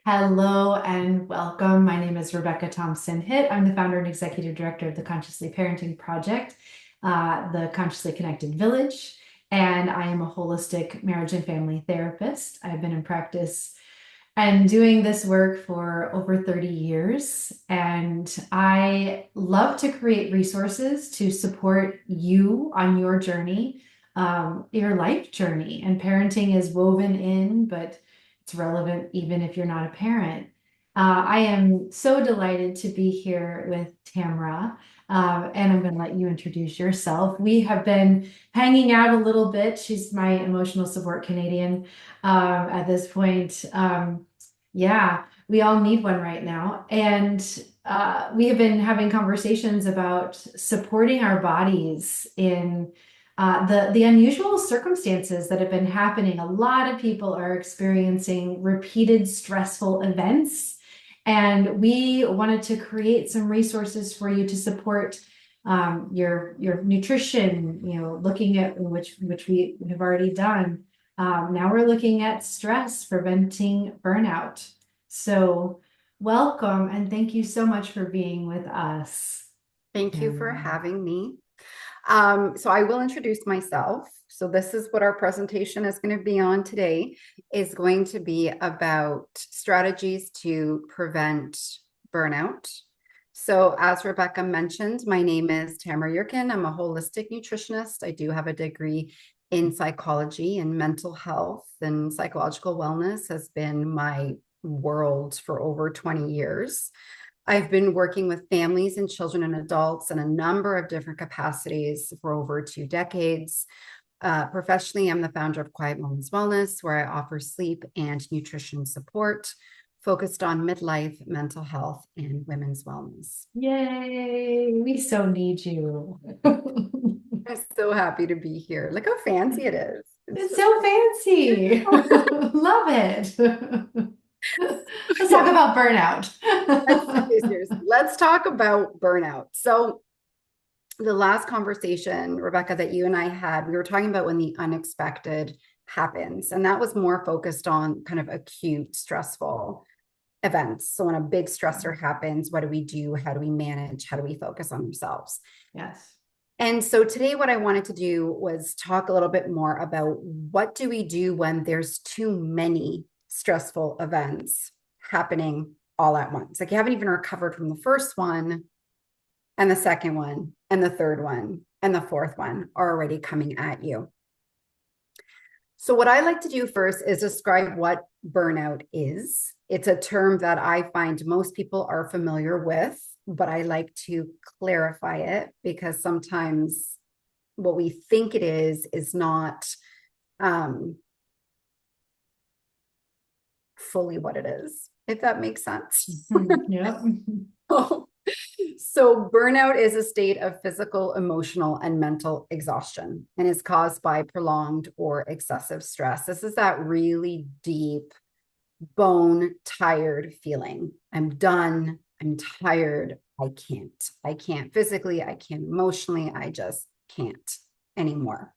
Hello and welcome. My name is Rebecca Thompson-Hitt. I'm the founder and executive director of the Consciously Parenting Project, the Consciously Connected Village, and I am a holistic marriage and family therapist. I've been in practice and doing this work for over 30 years, and I love to create resources to support you on your journey, your life journey. And parenting is woven in, but it's relevant even if you're not a parent. I am so delighted to be here with Tamara, and I'm going to let you introduce yourself. We have been hanging out a little bit. She's my emotional support Canadian at this point. Yeah, we all need one right now. And we have been having conversations about supporting our bodies in the unusual circumstances that have been happening. A lot of people are experiencing repeated stressful events, and we wanted to create some resources for you to support your nutrition. Looking at which we have already done. Now we're looking at stress, preventing burnout. So welcome and thank you so much for being with us. Thank you for having me. So I will introduce myself. So this is what our presentation is going to be on today, is going to be about strategies to prevent burnout. So as Rebecca mentioned, my name is Tamara. I'm a holistic nutritionist. I do have a degree in psychology, and mental health and psychological wellness has been my world for over 20 years. I've been working with families and children and adults in a number of different capacities for over 2 decades. Professionally, I'm the founder of Quiet Moments Wellness, where I offer sleep and nutrition support focused on midlife, mental health, and women's wellness. Yay, we so need you. I'm so happy to be here. Look how fancy it is. It's so fancy. Love it. Let's talk about burnout. Let's talk about burnout. So the last conversation, Rebecca, that you and I had, we were talking about when the unexpected happens, and that was more focused on kind of acute stressful events. So when a big stressor happens, what do we do? How do we manage? How do we focus on ourselves? Yes. And so today what I wanted to do was talk a little bit more about what do we do when there's too many stressful events happening all at once. Like you haven't even recovered from the first one, and the second one, and the third one, and the fourth one are already coming at you. So what I like to do first is describe what burnout is. It's a term that I find most people are familiar with, but I like to clarify it because sometimes what we think it is not fully what it is, if that makes sense. Yeah. So burnout is a state of physical, emotional, and mental exhaustion, and is caused by prolonged or excessive stress. This is that really deep, bone tired feeling. I'm done. I'm tired. I can't physically. I can't emotionally. I just can't anymore.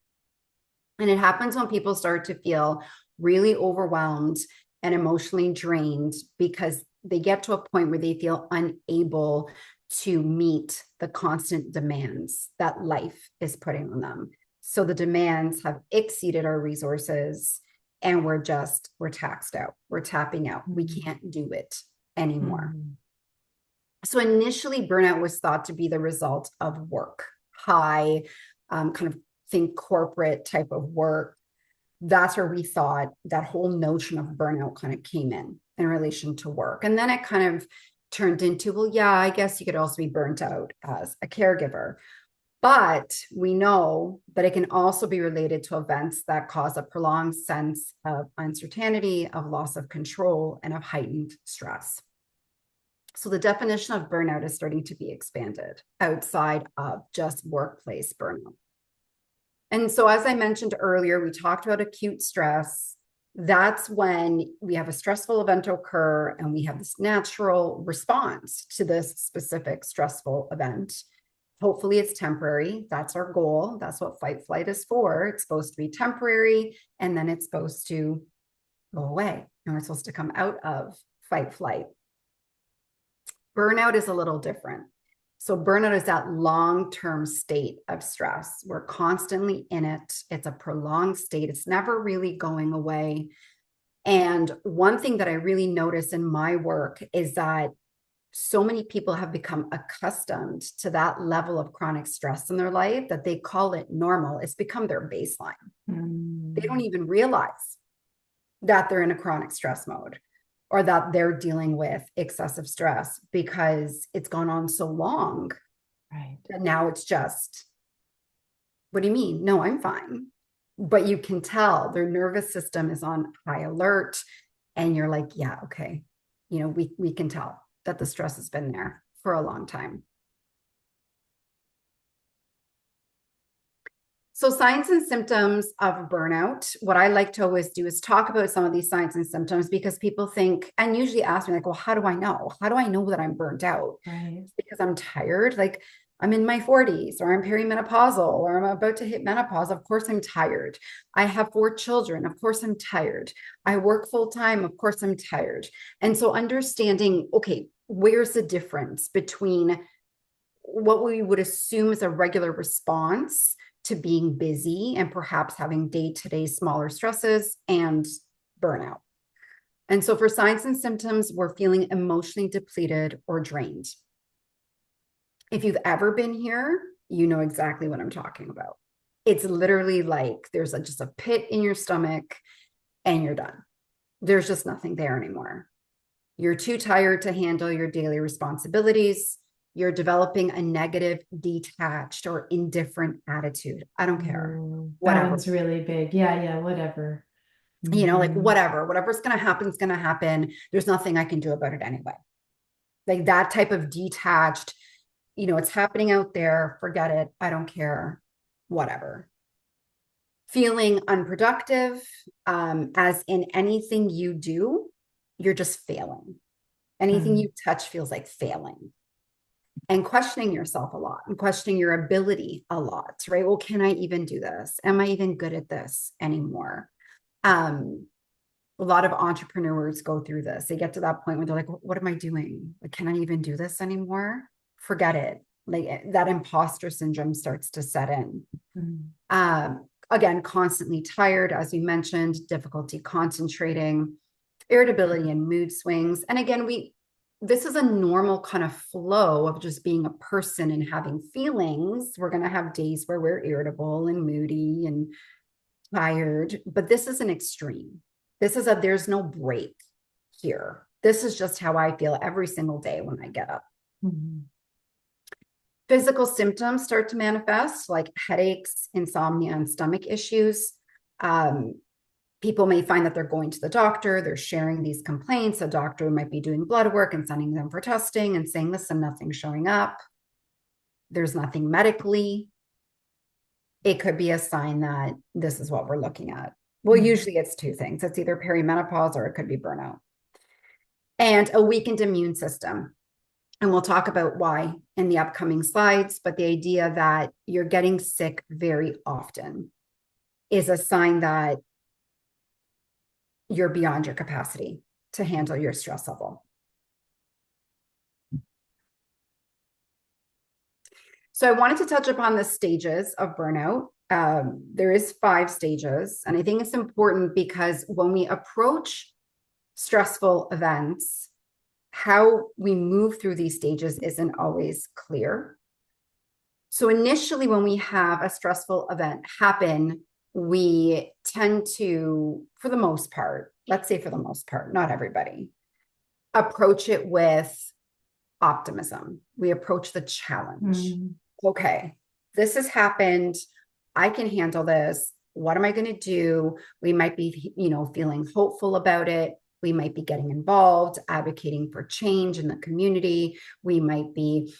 And it happens when people start to feel really overwhelmed and emotionally drained because they get to a point where they feel unable to meet the constant demands that life is putting on them. So the demands have exceeded our resources, and we're taxed out. We're tapping out. We can't do it anymore. So initially, burnout was thought to be the result of work, high, kind of think corporate type of work. That's where we thought that whole notion of burnout kind of came in relation to work. And then it kind of turned into, well, yeah, I guess you could also be burnt out as a caregiver. But we know that it can also be related to events that cause a prolonged sense of uncertainty, of loss of control, and of heightened stress. So the definition of burnout is starting to be expanded outside of just workplace burnout. And so, as I mentioned earlier, we talked about acute stress. That's when we have a stressful event occur and we have this natural response to this specific stressful event. Hopefully it's temporary. That's our goal. That's what fight flight is for. It's supposed to be temporary, and then it's supposed to go away. And we're supposed to come out of fight, flight. Burnout is a little different. So burnout is that long-term state of stress. We're constantly in it. It's a prolonged state. It's never really going away. And one thing that I really notice in my work is that so many people have become accustomed to that level of chronic stress in their life that they call it normal. It's become their baseline. They don't even realize that they're in a chronic stress mode or that they're dealing with excessive stress because it's gone on so long. Right. And now it's just, what do you mean? No, I'm fine. But you can tell their nervous system is on high alert. And you're like, yeah, okay. We can tell that the stress has been there for a long time. So signs and symptoms of burnout. What I like to always do is talk about some of these signs and symptoms because people think and usually ask me like, well, how do I know? How do I know that I'm burnt out? Right. Because I'm tired. Like I'm in my 40s or I'm perimenopausal or I'm about to hit menopause. Of course, I'm tired. I have 4 children. Of course, I'm tired. I work full time. Of course, I'm tired. And so understanding, okay, where's the difference between what we would assume is a regular response to being busy and perhaps having day-to-day smaller stresses and burnout. And so for signs and symptoms, we're feeling emotionally depleted or drained. If you've ever been here, you know exactly what I'm talking about. It's literally like there's just a pit in your stomach and you're done. There's just nothing there anymore. You're too tired to handle your daily responsibilities. You're developing a negative, detached, or indifferent attitude. I don't care. That Whatever. one's really big. Yeah, whatever. Like whatever's going to happen is going to happen. There's nothing I can do about it anyway. Like that type of detached, it's happening out there. Forget it. I don't care. Whatever. Feeling unproductive, as in anything you do, you're just failing. Anything you touch feels like failing. And questioning yourself a lot and questioning your ability a lot, right? Well, can I even do this? Am I even good at this anymore? A lot of entrepreneurs go through this. They get to that point where they're like, what am I doing? Like, can I even do this anymore? Forget it. Like that imposter syndrome starts to set in. Again, constantly tired, as we mentioned, difficulty concentrating, irritability and mood swings. And again, this is a normal kind of flow of just being a person and having feelings. We're going to have days where we're irritable and moody and tired, but this is an extreme. There's no break here. This is just how I feel every single day when I get up. Physical symptoms start to manifest like headaches, insomnia, and stomach issues. People may find that they're going to the doctor, they're sharing these complaints. The doctor might be doing blood work and sending them for testing and saying, listen, nothing's showing up. There's nothing medically. It could be a sign that this is what we're looking at. Well, usually it's 2 things. It's either perimenopause or it could be burnout. And a weakened immune system. And we'll talk about why in the upcoming slides, but the idea that you're getting sick very often is a sign that you're beyond your capacity to handle your stress level. So I wanted to touch upon the stages of burnout. There is 5 stages, and I think it's important because when we approach stressful events, how we move through these stages isn't always clear. So initially, when we have a stressful event happen, we tend to, for the most part, let's say for the most part, not everybody, approach it with optimism. We approach the challenge. Okay, this has happened. I can handle this. What am I going to do? We might be, feeling hopeful about it. We might be getting involved, advocating for change in the community. We might be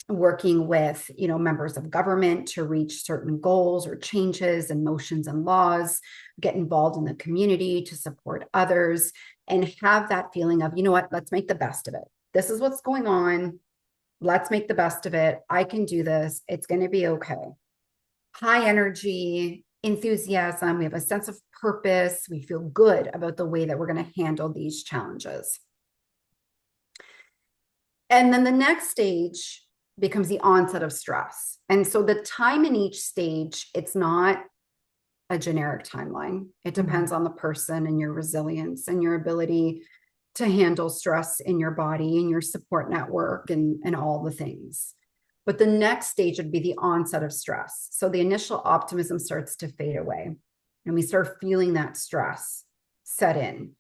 working with, members of government to reach certain goals or changes and motions and laws, get involved in the community to support others, and have that feeling of, let's make the best of it. This is what's going on. Let's make the best of it. I can do this. It's going to be okay. High energy, enthusiasm. We have a sense of purpose. We feel good about the way that we're going to handle these challenges. And then the next stage becomes the onset of stress. And so the time in each stage, it's not a generic timeline. It depends on the person and your resilience and your ability to handle stress in your body and your support network and all the things. But the next stage would be the onset of stress. So the initial optimism starts to fade away and we start feeling that stress set in.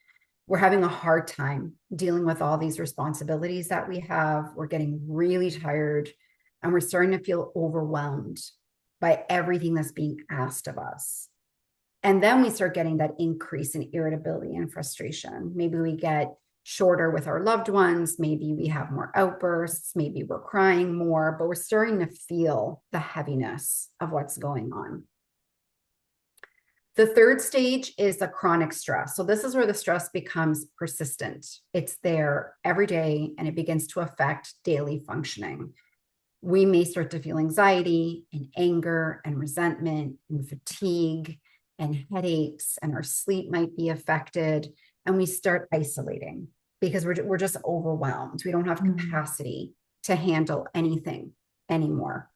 We're having a hard time dealing with all these responsibilities that we have. We're getting really tired and we're starting to feel overwhelmed by everything that's being asked of us. And then we start getting that increase in irritability and frustration. Maybe we get shorter with our loved ones. Maybe we have more outbursts. Maybe we're crying more, but we're starting to feel the heaviness of what's going on. The third stage is the chronic stress. So this is where the stress becomes persistent. It's there every day and it begins to affect daily functioning. We may start to feel anxiety and anger and resentment and fatigue and headaches, and our sleep might be affected. And we start isolating because we're just overwhelmed. We don't have capacity to handle anything anymore.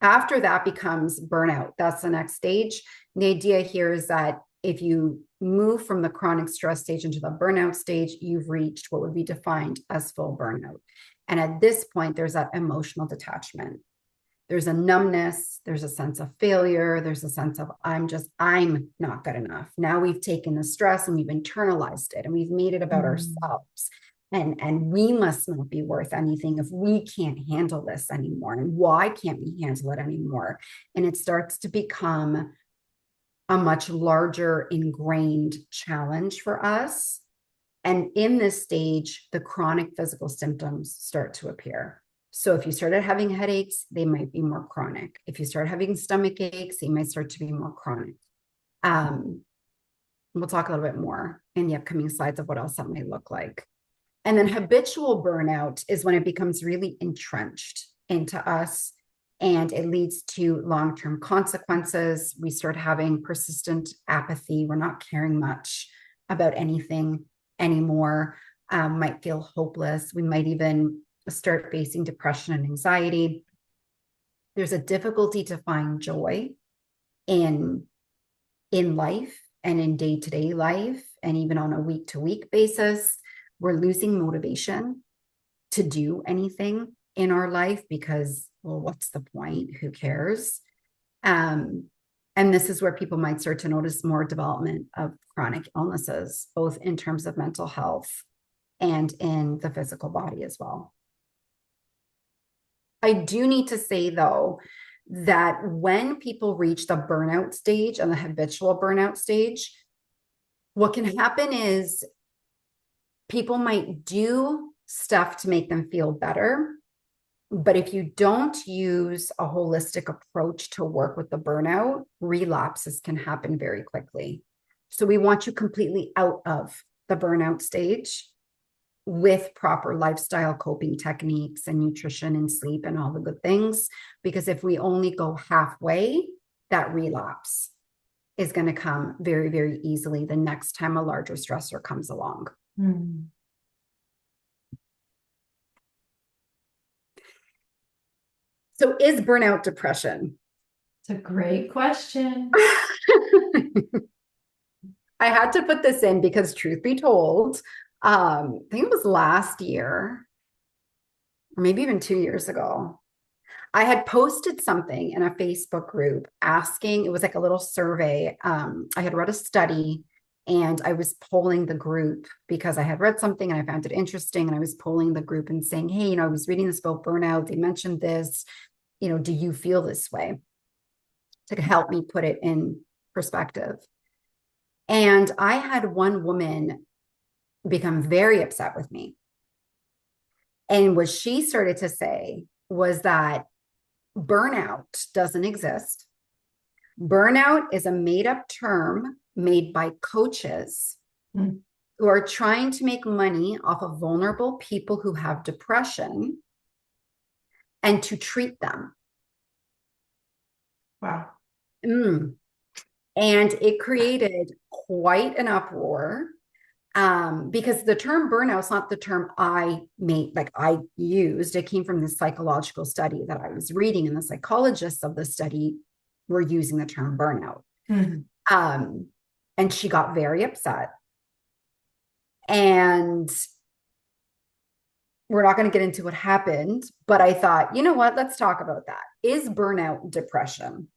After that becomes burnout. That's the next stage. The idea here is that if you move from the chronic stress stage into the burnout stage, you've reached what would be defined as full burnout. And at this point, there's that emotional detachment. There's a numbness, there's a sense of failure, there's a sense of I'm not good enough. Now we've taken the stress and we've internalized it and we've made it about ourselves. And we must not be worth anything if we can't handle this anymore. And why can't we handle it anymore? And it starts to become a much larger ingrained challenge for us. And in this stage, the chronic physical symptoms start to appear. So if you started having headaches, they might be more chronic. If you start having stomach aches, they might start to be more chronic. We'll talk a little bit more in the upcoming slides of what else that might look like. And then habitual burnout is when it becomes really entrenched into us and it leads to long-term consequences. We start having persistent apathy. We're not caring much about anything anymore. Might feel hopeless. We might even start facing depression and anxiety. There's a difficulty to find joy in life and in day-to-day life, and even on a week-to-week basis. We're losing motivation to do anything in our life because, well, what's the point? Who cares? And this is where people might start to notice more development of chronic illnesses, both in terms of mental health and in the physical body as well. I do need to say, though, that when people reach the burnout stage and the habitual burnout stage, what can happen is people might do stuff to make them feel better. But if you don't use a holistic approach to work with the burnout, relapses can happen very quickly. So we want you completely out of the burnout stage with proper lifestyle coping techniques and nutrition and sleep and all the good things. Because if we only go halfway, that relapse is going to come very, very easily the next time a larger stressor comes along. So is burnout depression? It's a great question. I had to put this in because, truth be told, I think it was last year, or maybe even 2 years ago, I had posted something in a Facebook group asking, it was like a little survey. I had read a study and I was polling the group because I had read something and I found it interesting. And I was polling the group and saying, hey, I was reading this about burnout. They mentioned this, do you feel this way? To help me put it in perspective. And I had one woman become very upset with me. And what she started to say was that burnout doesn't exist. Burnout is a made-up term made by coaches who are trying to make money off of vulnerable people who have depression and to treat them. Wow. And it created quite an uproar. Because the term burnout is not the term I used. It came from this psychological study that I was reading, and the psychologists of the study were using the term burnout. Mm-hmm. And she got very upset. And we're not going to get into what happened, but I thought, you know what? Let's talk about that. Is burnout depression?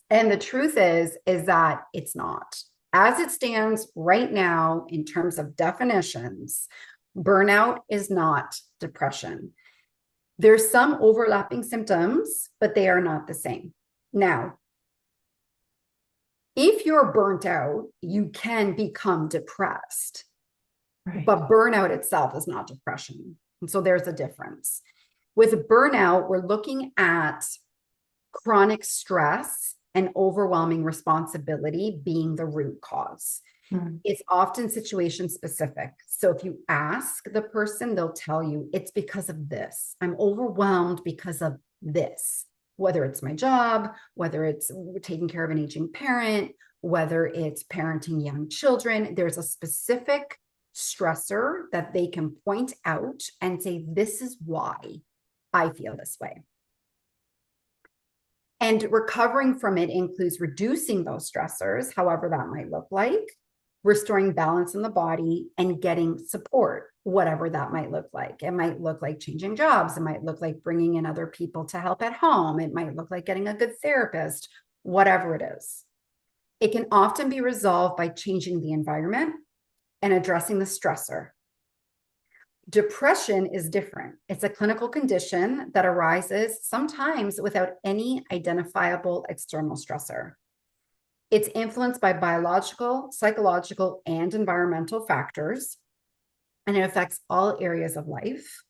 And the truth is that it's not. As it stands right now, in terms of definitions, burnout is not depression. There's some overlapping symptoms, but they are not the same. Now, if you're burnt out, you can become depressed, Right. but burnout itself is not depression. And so there's a difference. With burnout, we're looking at chronic stress and overwhelming responsibility being the root cause. Mm-hmm. It's often situation specific. So if you ask the person, they'll tell you it's because of this. I'm overwhelmed because of this, whether it's my job, whether it's taking care of an aging parent, whether it's parenting young children. There's a specific stressor that they can point out and say, this is why I feel this way. And recovering from it includes reducing those stressors, however that might look like, restoring balance in the body, and getting support, whatever that might look like. It might look like changing jobs. It might look like bringing in other people to help at home. It might look like getting a good therapist, whatever it is. It can often be resolved by changing the environment and addressing the stressor. Depression is different. It's a clinical condition that arises sometimes without any identifiable external stressor. It's influenced by biological, psychological, and environmental factors, and it affects all areas of life.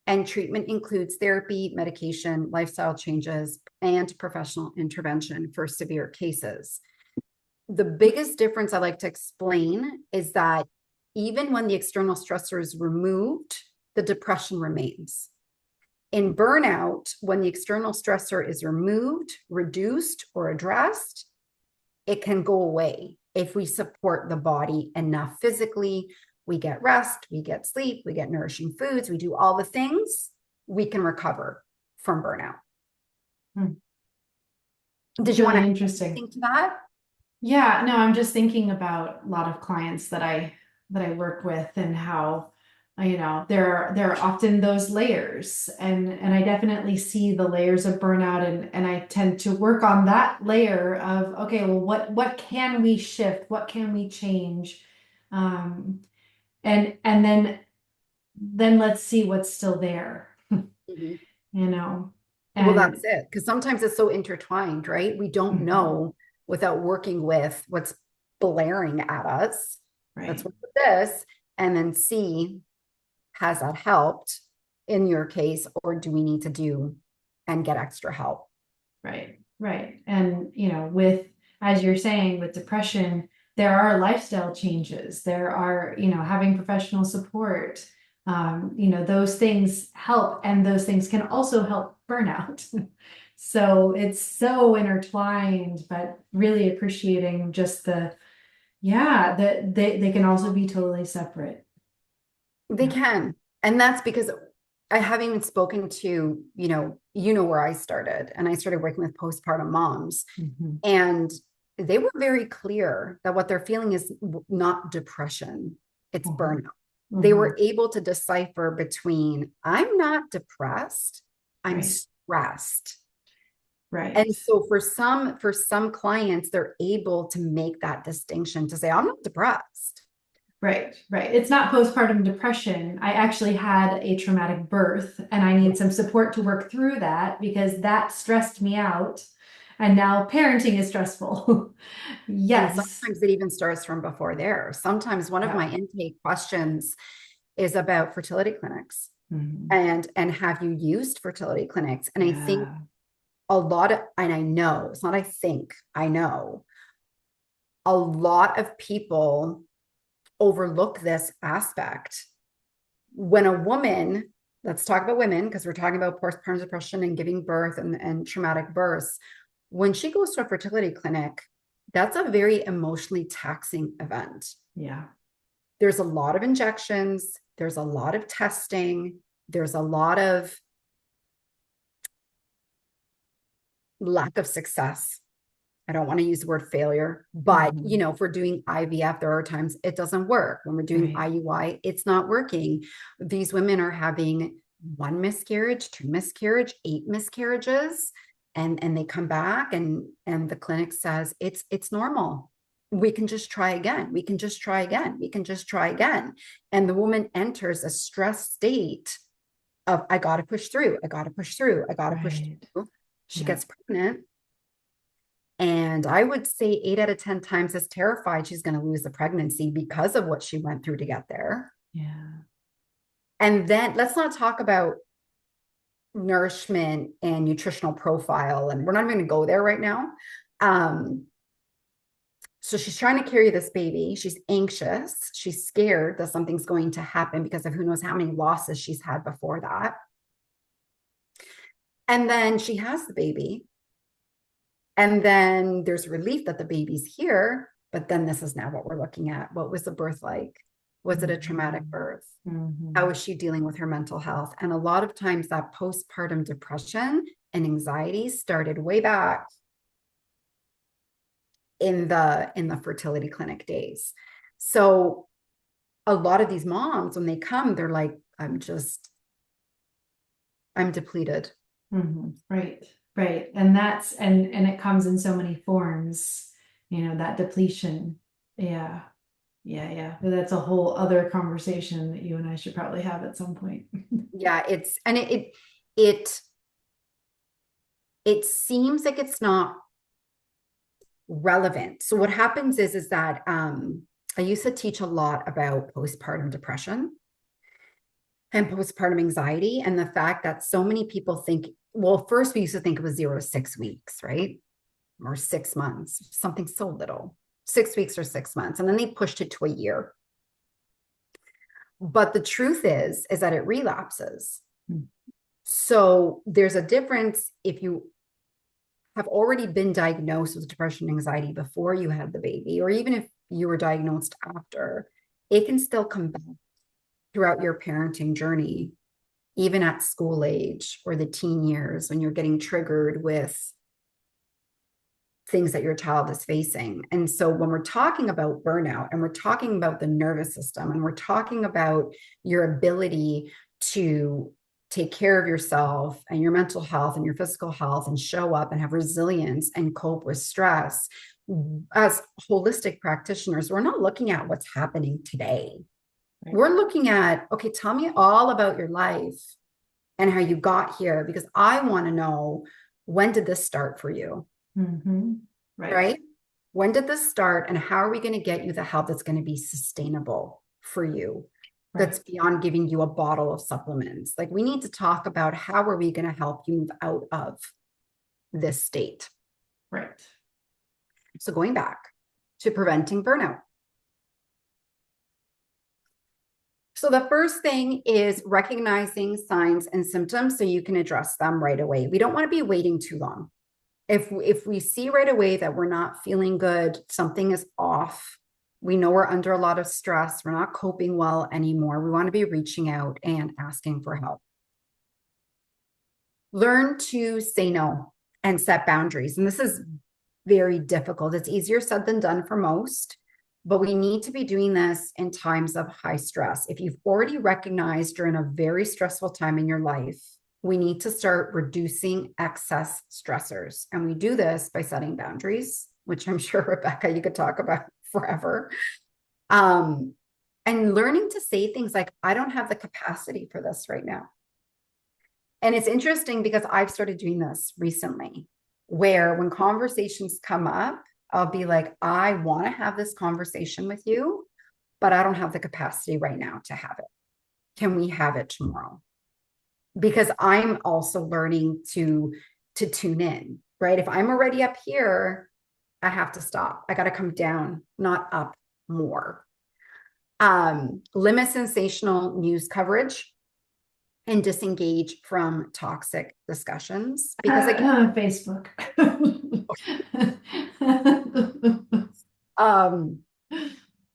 And treatment includes therapy, medication, lifestyle changes, and professional intervention for severe cases. The biggest difference I like to explain is that even when the external stressor is removed, the depression remains. In burnout, when the external stressor is removed, reduced, or addressed, it can go away if we support the body enough physically. We get rest, we get sleep, we get nourishing foods, we do all the things, we can recover from burnout. Did you want to think to that? Yeah, no, I'm just thinking about a lot of clients that I work with, and how, there are often those layers, and I definitely see the layers of burnout, and I tend to work on that layer of, okay, well, what can we shift? What can we change? And then let's see what's still there. Mm-hmm. Well, And that's it. Because sometimes it's so intertwined, right? We don't know without working with what's blaring at us. right. Let's work with this and then see, has that helped in your case, or do we need to do and get extra help? Right. And, as you're saying, with depression, there are lifestyle changes. There are, having professional support. Those things help, and those things can also help burnout. So it's so intertwined, but really appreciating just that they can also be totally separate. They can. And that's because I haven't even spoken to, where I started, and I started working with postpartum moms, and they were very clear that what they're feeling is not depression, it's burnout. They were able to decipher between, I'm not depressed, I'm stressed. Right. And so for some clients, they're able to make that distinction to say, I'm not depressed. Right. It's not postpartum depression. I actually had a traumatic birth, and I need some support to work through that because that stressed me out. And now parenting is stressful. Yes. And sometimes it even starts from before there. Sometimes one of my intake questions is about fertility clinics and have you used fertility clinics? And I think and I know, it's not I think, I know a lot of people overlook this aspect. When a woman, let's talk about women, because we're talking about postpartum depression and giving birth and traumatic births. When she goes to a fertility clinic, that's a very emotionally taxing event. Yeah. there's a lot of injections, there's a lot of testing, there's a lot of lack of success. I don't want to use the word failure, but if we're doing IVF, there are times it doesn't work. When we're doing Right. IUI, it's not working. These women are having 1 miscarriage, 2 miscarriage, 8 miscarriages, and they come back and the clinic says it's normal. We can just try again. We can just try again. We can just try again. And the woman enters a stress state of, I got to push through. I got to push through. I got to push Right. through. She Yeah. gets pregnant. And I would say 8 out of 10 times is terrified she's going to lose the pregnancy because of what she went through to get there. Yeah. And then let's not talk about nourishment and nutritional profile. And we're not even going to go there right now. So she's trying to carry this baby. She's anxious. She's scared that something's going to happen because of who knows how many losses she's had before that. And then she has the baby. And then there's relief that the baby's here. But then this is now what we're looking at. What was the birth like? Was it a traumatic birth? How is she dealing with her mental health? And a lot of times that postpartum depression and anxiety started way back in the fertility clinic days. So a lot of these moms, when they come, they're like, I'm depleted. Right. Right. And that's, and it comes in so many forms, that depletion. Yeah. Yeah. Yeah. But that's a whole other conversation that you and I should probably have at some point. Yeah. It seems like it's not relevant. So what happens is that I used to teach a lot about postpartum depression and postpartum anxiety, and the fact that so many people think, well, first we used to think it was 0 to 6 weeks, right? Or 6 months, something so little, 6 weeks or 6 months. And then they pushed it to a year. But the truth is that it relapses. So there's a difference if you have already been diagnosed with depression and anxiety before you had the baby, or even if you were diagnosed after, it can still come back throughout your parenting journey, even at school age or the teen years when you're getting triggered with things that your child is facing. And so when we're talking about burnout and we're talking about the nervous system and we're talking about your ability to take care of yourself and your mental health and your physical health and show up and have resilience and cope with stress, as holistic practitioners, we're not looking at what's happening today. Right. We're looking at, okay, tell me all about your life and how you got here, because I want to know, when did this start for you? Right? When did this start, and how are we going to get you the help that's going to be sustainable for you? That's beyond giving you a bottle of supplements. Like, we need to talk about how are we going to help you move out of this state. Right. So going back to preventing burnout. So the first thing is recognizing signs and symptoms so you can address them right away. We don't want to be waiting too long. If we see right away that we're not feeling good, something is off, we know we're under a lot of stress, we're not coping well anymore, we want to be reaching out and asking for help. Learn to say no and set boundaries. And this is very difficult. It's easier said than done for most, but we need to be doing this in times of high stress. If you've already recognized you're in a very stressful time in your life, we need to start reducing excess stressors. And we do this by setting boundaries, which I'm sure, Rebecca, you could talk about forever. And learning to say things like, I don't have the capacity for this right now. And it's interesting because I've started doing this recently, where when conversations come up, I'll be like, I want to have this conversation with you, but I don't have the capacity right now to have it. Can we have it tomorrow? Because I'm also learning to tune in, right? If I'm already up here, I have to stop. I got to come down, not up more. Limit sensational news coverage and disengage from toxic discussions, because again, Facebook.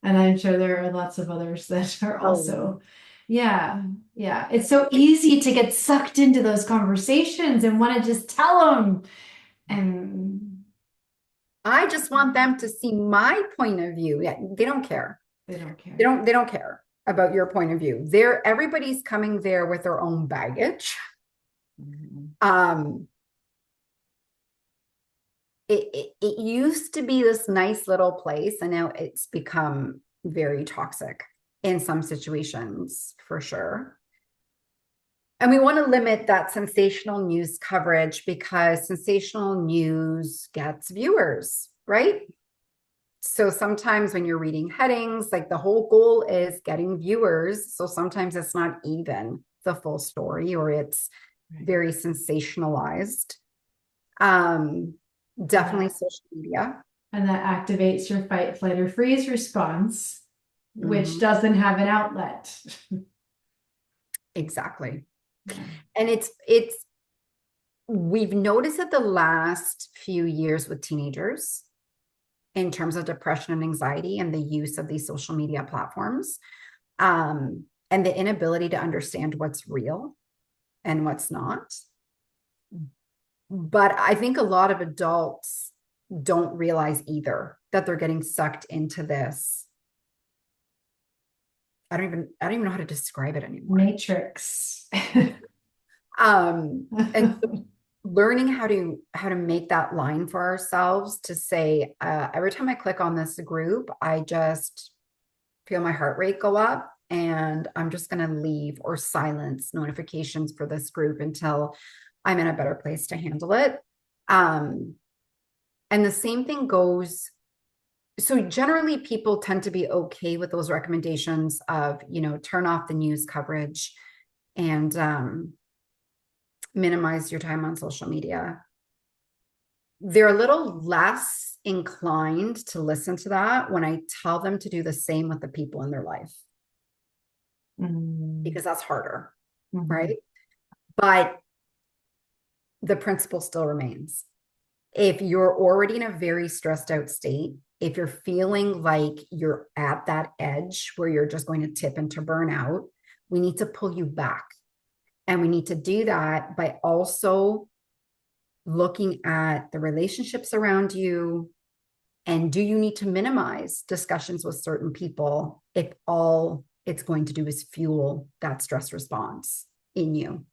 And I'm sure there are lots of others that are Oh, also, yeah, yeah. It's so easy to get sucked into those conversations and want to just tell them. And I just want them to see my point of view. Yeah, they don't care. they don't They care. don't, they don't care about your point of view. Everybody's coming there with their own baggage. Mhm. Um, it used to be this nice little place, and now it's become very toxic in some situations for sure. And we want to limit that sensational news coverage because sensational news gets viewers, right? So sometimes when you're reading headings, like the whole goal is getting viewers. So sometimes it's not even the full story, or it's Right. very sensationalized. Um, And Definitely that social media. and that activates your fight, flight, or freeze response, which Mhm. doesn't have an outlet. Exactly. Yeah. And it's we've noticed it the last few years with teenagers in terms of depression and anxiety and the use of these social media platforms, and the inability to understand what's real and what's not. But I think a lot of adults don't realize either that they're getting sucked into this. I don't even know how to describe it anymore. Matrix. And so learning how to make that line for ourselves to say, every time I click on this group, I just feel my heart rate go up, and I'm just going to leave or silence notifications for this group until I'm in a better place to handle it. Um, and the same thing goes. So generally people tend to be okay with those recommendations of, turn off the news coverage and minimize your time on social media. They're a little less inclined to listen to that when I tell them to do the same with the people in their life, Mm, because that's harder, mhm. right? But the principle still remains. If you're already in a very stressed out state, if you're feeling like you're at that edge where you're just going to tip into burnout, we need to pull you back. And we need to do that by also looking at the relationships around you. And do you need to minimize discussions with certain people if all it's going to do is fuel that stress response in you?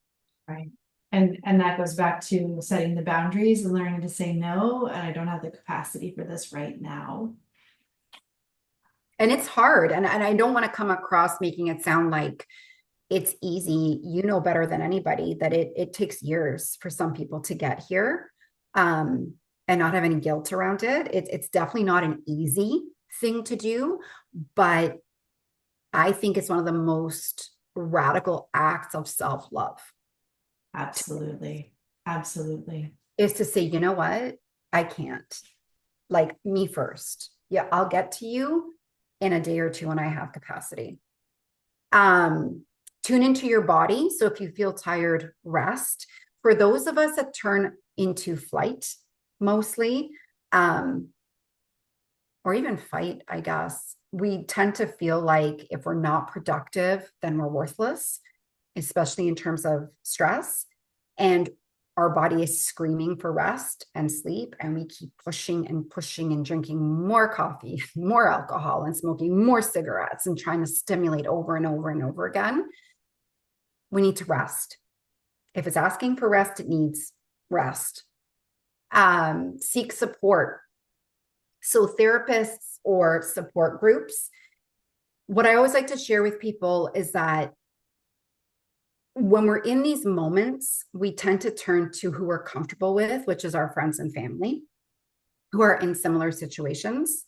Right. And that goes back to setting the boundaries and learning to say no. And I don't have the capacity for this right now. And it's hard. And I don't want to come across making it sound like it's easy. You know better than anybody that it takes years for some people to get here, and not have any guilt around it. It's definitely not an easy thing to do, but I think it's one of the most radical acts of self-love Absolutely. Absolutely. is to say, you know what? I can't. Like me first. Yeah, I'll get to you in a day or two when I have capacity. Um, Tune into your body. So if you feel tired, rest. For those of us that turn into flight mostly, um, or even fight, I guess, we tend to feel like if we're not productive, then we're worthless, especially in terms of stress. And our body is screaming for rest and sleep. And we keep pushing and pushing and drinking more coffee, more alcohol, and smoking more cigarettes and trying to stimulate over and over and over again. We need to rest. If it's asking for rest, it needs rest. Seek support. So, therapists or support groups, what I always like to share with people is that when we're in these moments, we tend to turn to who we're comfortable with, which is our friends and family who are in similar situations.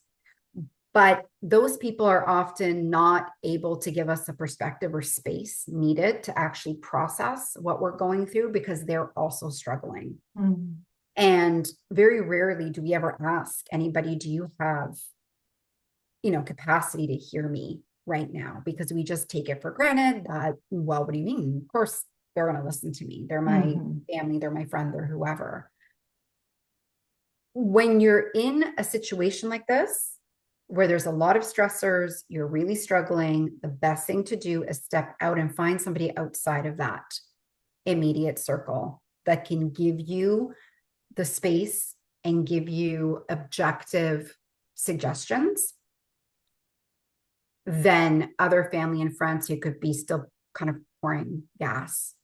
But those people are often not able to give us the perspective or space needed to actually process what we're going through because they're also struggling. Mm. And very rarely do we ever ask anybody, do you have, capacity to hear me right now? Because we just take it for granted that, well, what do you mean? Of course, they're going to listen to me. They're my Mhm. family, they're my friend, they're whoever. When you're in a situation like this, where there's a lot of stressors, you're really struggling, the best thing to do is step out and find somebody outside of that immediate circle that can give you the space and give you objective suggestions than other family and friends who could be still kind of pouring gas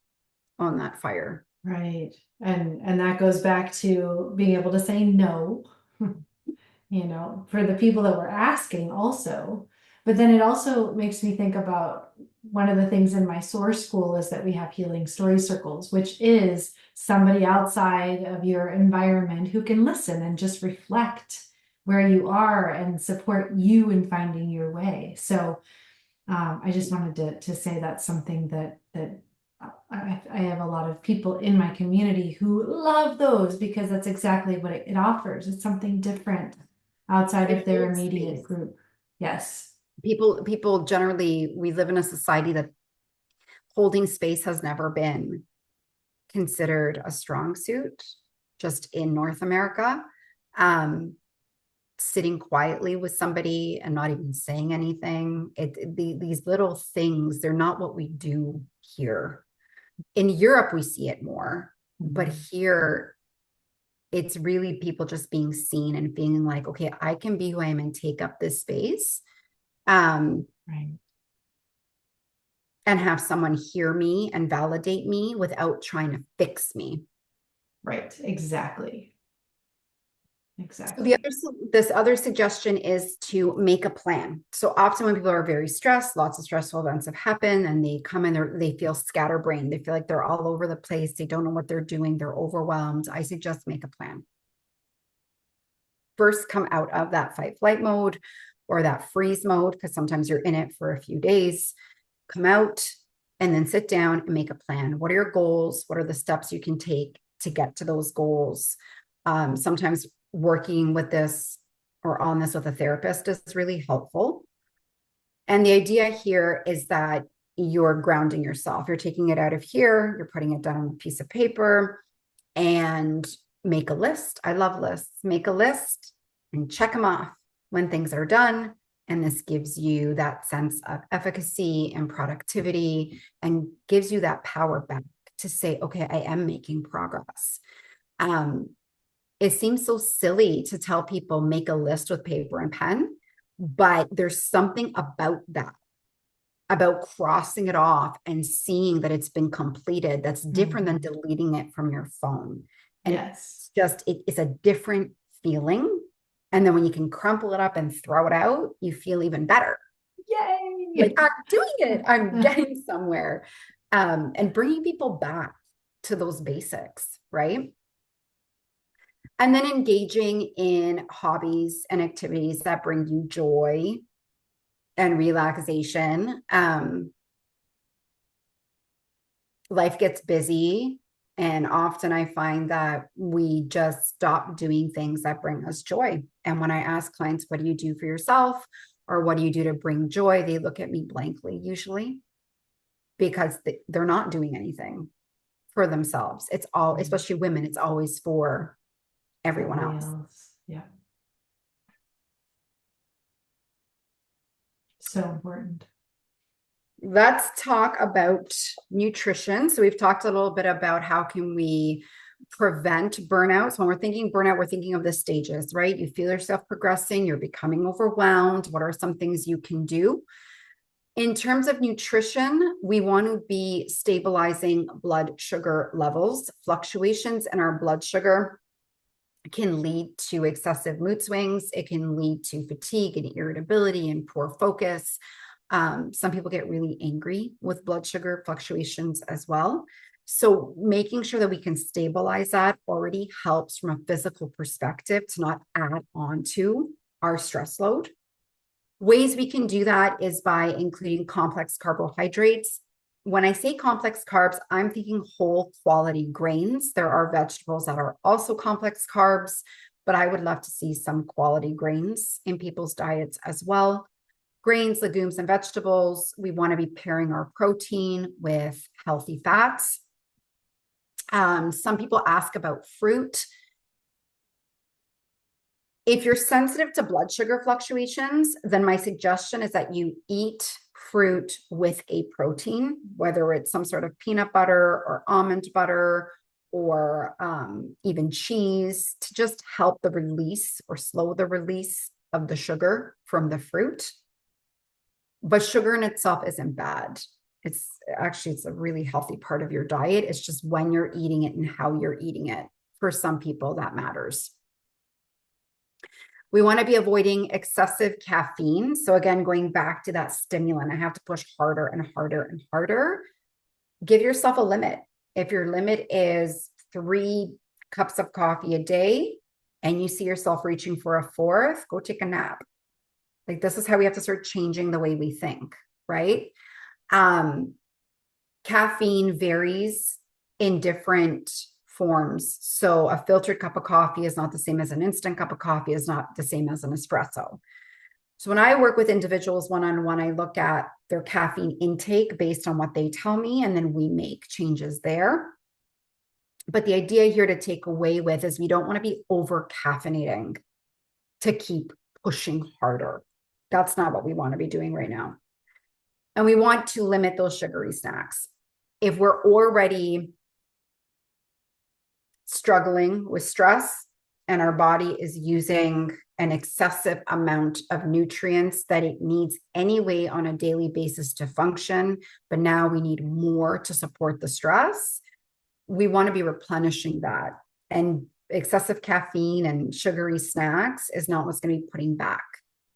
on that fire. Right. And that goes back to being able to say no, for the people that we're asking also. But then it also makes me think about one of the things in my source school is that we have healing story circles, which is somebody outside of your environment who can listen and just reflect where you are and support you in finding your way. So I just wanted to say that's something that I have a lot of people in my community who love those because that's exactly what it offers. It's something different outside of It their holds immediate space. group. Yes. People generally, we live in a society that holding space has never been considered a strong suit just in North America. Sitting quietly with somebody and not even saying anything, these little things, they're not what we do here. In Europe, we see it more, but here it's really people just being seen and feeling like, okay, I can be who I am and take up this space. Right. And have someone hear me and validate me without trying to fix me. Right. Exactly. So the Exactly. this other suggestion is to make a plan. So often when people are very stressed, lots of stressful events have happened and they come in, they feel scatterbrained. They feel like they're all over the place. They don't know what they're doing. They're overwhelmed. I suggest make a plan. First, come out of that fight flight mode or that freeze mode, because sometimes you're in it for a few days. Come out and then sit down and make a plan. What are your goals? What are the steps you can take to get to those goals? Sometimes working with this or on this with a therapist is really helpful. And the idea here is that you're grounding yourself. You're taking it out of here, you're putting it down on a piece of paper and make a list. I love lists. Make a list and check them off when things are done. And this gives you that sense of efficacy and productivity and gives you that power back to say, okay, I am making progress. It seems so silly to tell people make a list with paper and pen, but there's something about that, about crossing it off and seeing that it's been completed that's different than deleting it from your phone. And Yes. it's a different feeling. And then when you can crumple it up and throw it out, you feel even better. Yay. Like, I'm doing it. I'm getting somewhere. And bringing people back to those basics, right? And then engaging in hobbies and activities that bring you joy and relaxation. Life gets busy, and often I find that we just stop doing things that bring us joy. And when I ask clients, what do you do for yourself? Or what do you do to bring joy? They look at me blankly, usually, because they're not doing anything for themselves. It's all, especially women, it's always for everyone else. Yeah. So important. Let's talk about nutrition. So we've talked a little bit about how can we prevent burnout. So when we're thinking burnout, we're thinking of the stages, right? You feel yourself progressing, you're becoming overwhelmed. What are some things you can do? In terms of nutrition, we want to be stabilizing blood sugar levels. Fluctuations in our blood sugar can lead to excessive mood swings. It can lead to fatigue and irritability and poor focus. Some people get really angry with blood sugar fluctuations as well. So making sure that we can stabilize that already helps from a physical perspective to not add on to our stress load. Ways we can do that is by including complex carbohydrates. When I say complex carbs, I'm thinking whole quality grains. There are vegetables that are also complex carbs, but I would love to see some quality grains in people's diets as well. Grains, legumes, and vegetables. We want to be pairing our protein with healthy fats. Some people ask about fruit. If you're sensitive to blood sugar fluctuations, then my suggestion is that you eat fruit with a protein, whether it's some sort of peanut butter or almond butter or even cheese, to just help the release or slow the release of the sugar from the fruit. But sugar in itself isn't bad. It's a really healthy part of your diet. It's just when you're eating it and how you're eating it. For some people, that matters. We want to be avoiding excessive caffeine. So again, going back to that stimulant, I have to push harder and harder and harder. Give yourself a limit. If your limit is 3 cups of coffee a day and you see yourself reaching for a 4th, go take a nap. Like, this is how we have to start changing the way we think, right? Caffeine varies in different forms. So a filtered cup of coffee is not the same as an instant cup of coffee, is not the same as an espresso. So when I work with individuals one-on-one, I look at their caffeine intake based on what they tell me, and then we make changes there. But the idea here to take away with is we don't want to be over caffeinating to keep pushing harder. That's not what we want to be doing right now. And we want to limit those sugary snacks. If we're already struggling with stress and our body is using an excessive amount of nutrients that it needs anyway on a daily basis to function, but now we need more to support the stress, we want to be replenishing that. And excessive caffeine and sugary snacks is not what's going to be putting back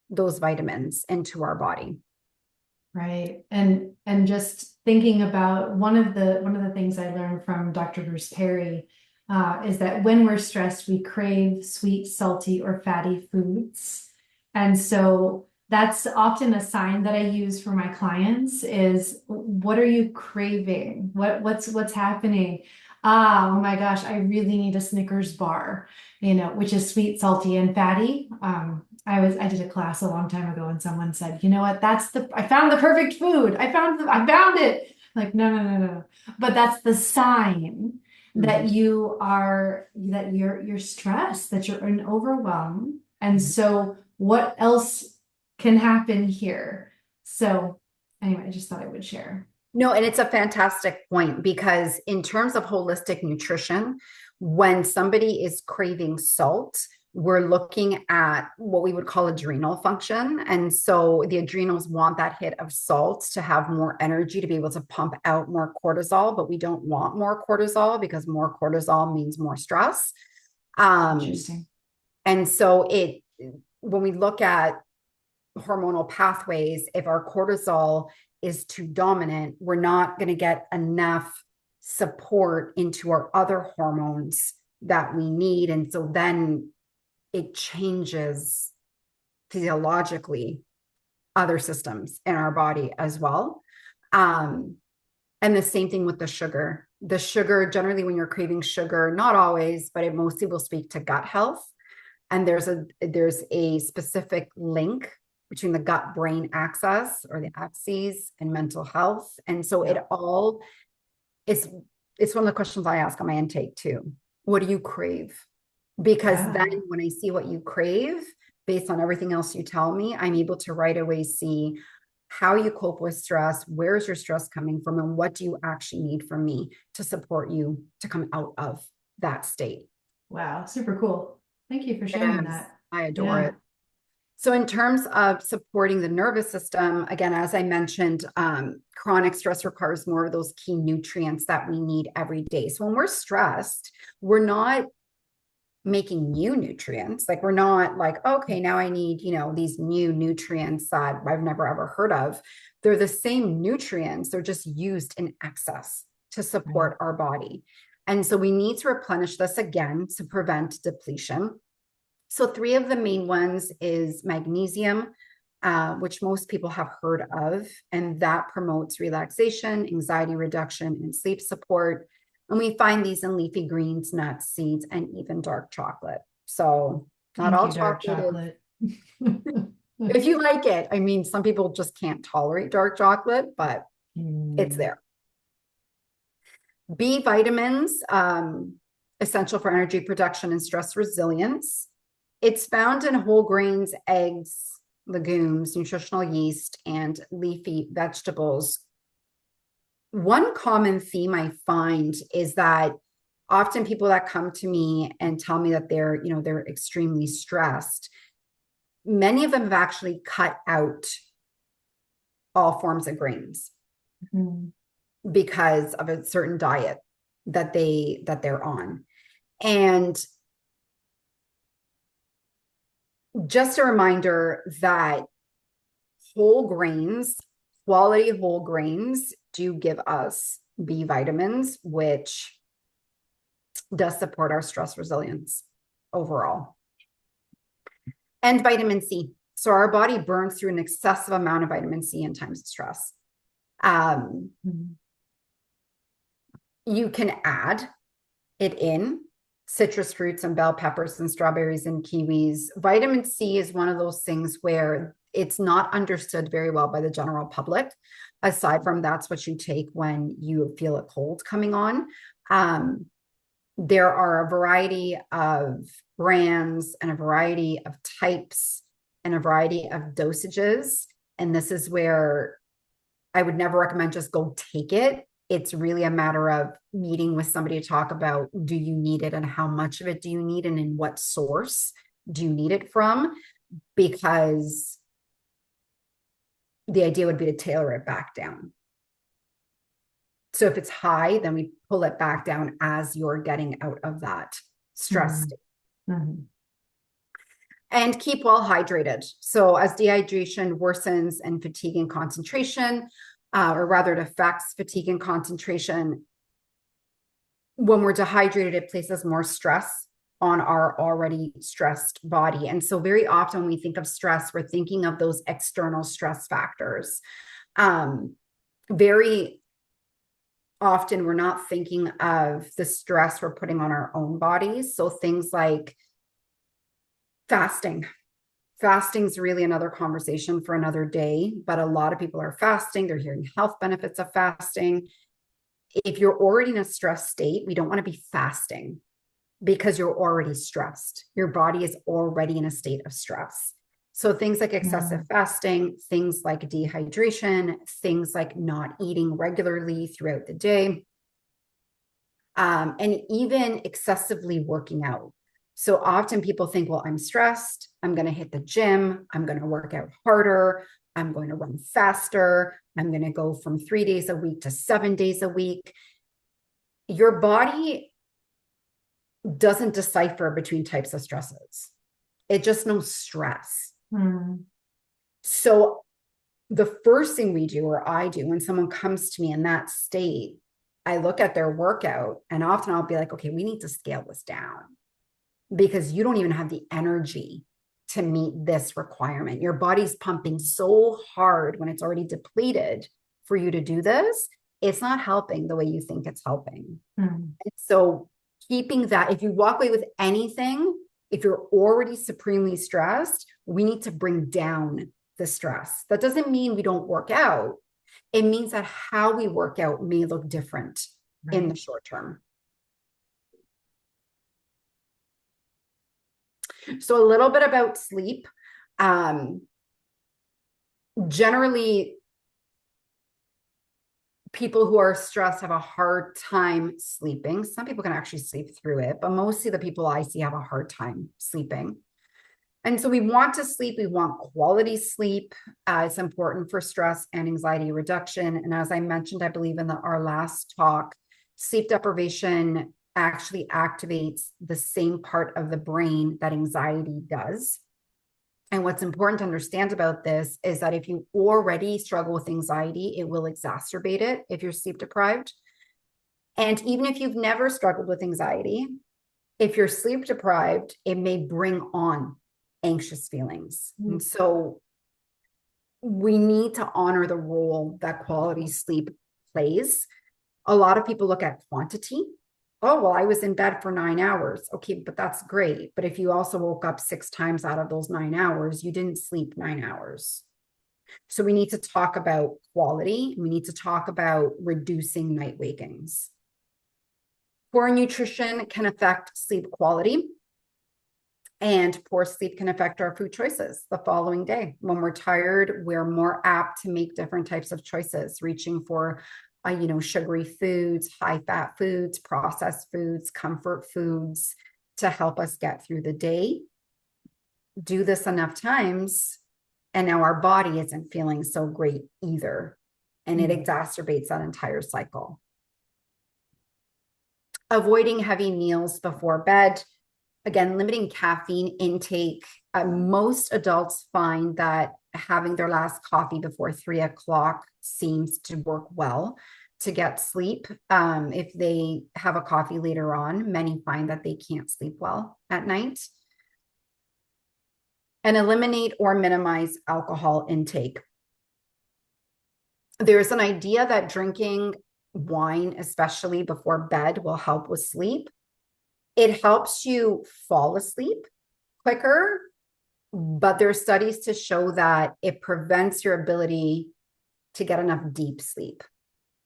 those vitamins into our body. Right. And just thinking about one of the things I learned from Dr. Bruce Perry is that when we're stressed, we crave sweet, salty, or fatty foods. And so that's often a sign that I use for my clients is, what are you craving? What's happening? Oh my gosh, I really need a Snickers bar, which is sweet, salty, and fatty. I did a class a long time ago and someone said, you know what, I found the perfect food. I found it. Like, no. But that's the sign that you're stressed, that you're in overwhelm. And so what else can happen here? So anyway, I just thought I would share. No, and it's a fantastic point, because in terms of holistic nutrition, when somebody is craving salt, we're looking at what we would call adrenal function. And so the adrenals want that hit of salt to have more energy to be able to pump out more cortisol, but we don't want more cortisol because more cortisol means more stress. Interesting. And so when we look at hormonal pathways, if our cortisol is too dominant, we're not going to get enough support into our other hormones that we need. And so then it changes physiologically other systems in our body as well. And the same thing with the sugar. The sugar, generally, when you're craving sugar, not always, but it mostly will speak to gut health. And there's a specific link between the gut-brain axis, or the axes, and mental health. And so it's one of the questions I ask on my intake too. What do you crave? Because then when I see what you crave, based on everything else you tell me, I'm able to right away see how you cope with stress, where's your stress coming from, and what do you actually need from me to support you to come out of that state. Wow, super cool. Thank you for sharing that. I adore it. So in terms of supporting the nervous system, again, as I mentioned, chronic stress requires more of those key nutrients that we need every day. So when we're stressed, we're not making new nutrients. Like, we're not like, okay, now I need, these new nutrients that I've never ever heard of. They're the same nutrients. They're just used in excess to support our body. And so we need to replenish this again to prevent depletion. So 3 of the main ones is magnesium, which most people have heard of, and that promotes relaxation, anxiety reduction, and sleep support. And we find these in leafy greens, nuts, seeds, and even dark chocolate. So not all chocolate. If you like it. I mean, some people just can't tolerate dark chocolate, but it's there. B vitamins, essential for energy production and stress resilience. It's found in whole grains, eggs, legumes, nutritional yeast, and leafy vegetables. One common theme I find is that often people that come to me and tell me that they're extremely stressed, many of them have actually cut out all forms of grains because of a certain diet that they're on. And just a reminder that whole grains, quality whole grains, do give us B vitamins, which does support our stress resilience overall. And vitamin C. So our body burns through an excessive amount of vitamin C in times of stress. You can add it in citrus fruits and bell peppers and strawberries and kiwis. Vitamin C is one of those things where it's not understood very well by the general public. Aside from that's what you take when you feel a cold coming on. There are a variety of brands and a variety of types and a variety of dosages. And this is where I would never recommend just go take it. It's really a matter of meeting with somebody to talk about, do you need it and how much of it do you need and in what source do you need it from? Because the idea would be to tailor it back down. So if it's high, then we pull it back down as you're getting out of that stress state. And keep well hydrated. So as dehydration worsens and fatigue and concentration, or rather it affects fatigue and concentration, when we're dehydrated, it places more stress on our already stressed body. And so very often when we think of stress, we're thinking of those external stress factors. Very often we're not thinking of the stress we're putting on our own bodies. So things like fasting. Fasting is really another conversation for another day, but a lot of people are fasting. They're hearing health benefits of fasting. If you're already in a stress state, we don't want to be fasting because you're already stressed. Your body is already in a state of stress. So things like excessive fasting, things like dehydration, things like not eating regularly throughout the day, and even excessively working out. So often people think, well, I'm stressed. I'm going to hit the gym. I'm going to work out harder. I'm going to run faster. I'm going to go from 3 days a week to 7 days a week. Your body doesn't decipher between types of stresses. It just knows stress. So the first thing we do, or I do, when someone comes to me in that state, I look at their workout and often I'll be like, okay, we need to scale this down because you don't even have the energy to meet this requirement. Your body's pumping so hard when it's already depleted for you to do this. It's not helping the way you think it's helping. So keeping that, if you walk away with anything, if you're already supremely stressed, we need to bring down the stress. That doesn't mean we don't work out. It means that how we work out may look different in the short term. So a little bit about sleep. Generally, people who are stressed have a hard time sleeping. Some people can actually sleep through it, but mostly the people I see have a hard time sleeping. And so we want to sleep. We want quality sleep. It's important for stress and anxiety reduction. And as I mentioned, I believe in our last talk, sleep deprivation actually activates the same part of the brain that anxiety does. And what's important to understand about this is that if you already struggle with anxiety, it will exacerbate it if you're sleep deprived. And even if you've never struggled with anxiety, if you're sleep deprived, it may bring on anxious feelings. And so we need to honor the role that quality sleep plays. A lot of people look at quantity. Oh, well, I was in bed for 9 hours. Okay, but that's great. But if you also woke up 6 times out of those 9 hours, you didn't sleep 9 hours. So we need to talk about quality. We need to talk about reducing night wakings. Poor nutrition can affect sleep quality. And poor sleep can affect our food choices the following day. When we're tired, we're more apt to make different types of choices, reaching for, sugary foods, high fat foods, processed foods, comfort foods to help us get through the day. Do this enough times, and now our body isn't feeling so great either. And it exacerbates that entire cycle. Avoiding heavy meals before bed. Again, limiting caffeine intake. Most adults find that having their last coffee before 3 o'clock seems to work well to get sleep. If they have a coffee later on, many find that they can't sleep well at night. And eliminate or minimize alcohol intake. There's an idea that drinking wine, especially before bed, will help with sleep. It helps you fall asleep quicker, but there are studies to show that it prevents your ability to get enough deep sleep.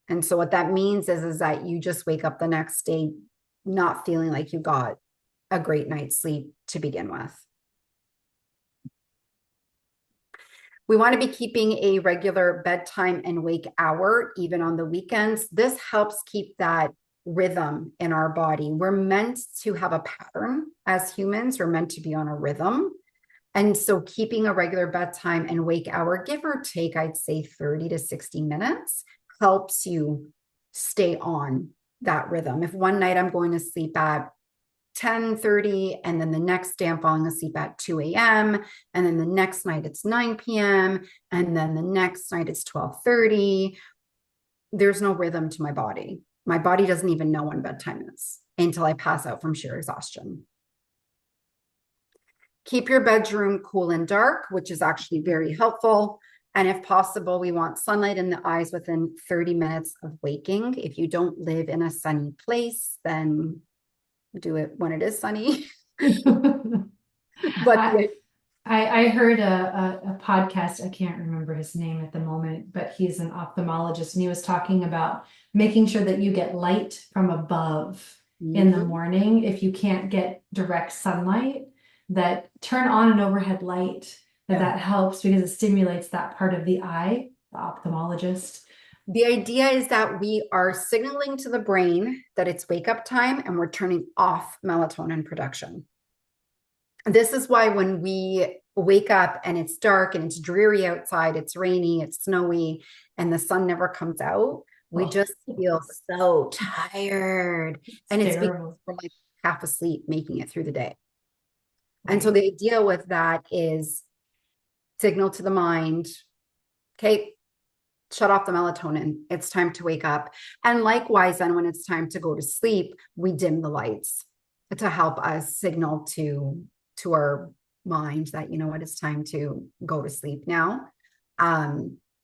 And so what that means is that you just wake up the next day not feeling like you got a great night's sleep to begin with. We want to be keeping a regular bedtime and wake hour, even on the weekends. This helps keep that rhythm in our body. We're meant to have a pattern as humans. We're meant to be on a rhythm. And so keeping a regular bedtime and wake hour, give or take, I'd say 30 to 60 minutes, helps you stay on that rhythm. If one night I'm going to sleep at 10:30, and then the next day I'm falling asleep at 2 a.m., and then the next night it's 9 p.m., and then the next night it's 12:30, there's no rhythm to my body. My body doesn't even know when bedtime is until I pass out from sheer exhaustion. Keep your bedroom cool and dark, which is actually very helpful. And if possible, we want sunlight in the eyes within 30 minutes of waking. If you don't live in a sunny place, then do it when it is sunny. But I heard a podcast. I can't remember his name at the moment, but he's an ophthalmologist, and he was talking about making sure that you get light from above in the morning. If you can't get direct sunlight, that turn on an overhead light. That helps because it stimulates that part of the eye, the ophthalmologist. The idea is that we are signaling to the brain that it's wake up time, and we're turning off melatonin production. This is why when we wake up and it's dark and it's dreary outside, it's rainy, it's snowy, and the sun never comes out, we just feel so tired. And it's because we're like half asleep making it through the day. And so the idea with that is signal to the mind, okay, shut off the melatonin. It's time to wake up. And likewise, then when it's time to go to sleep, we dim the lights to help us signal to our mind that, you know what, it's time to go to sleep now.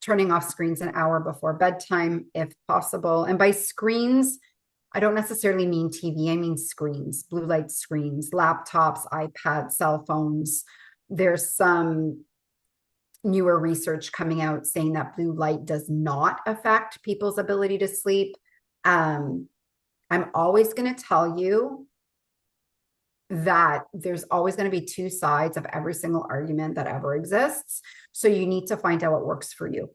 Turning off screens an hour before bedtime, if possible. And by screens, I don't necessarily mean TV. I mean screens, blue light screens, laptops, iPads, cell phones. There's some newer research coming out saying that blue light does not affect people's ability to sleep. I'm always going to tell you that there's always going to be two sides of every single argument that ever exists. So you need to find out what works for you.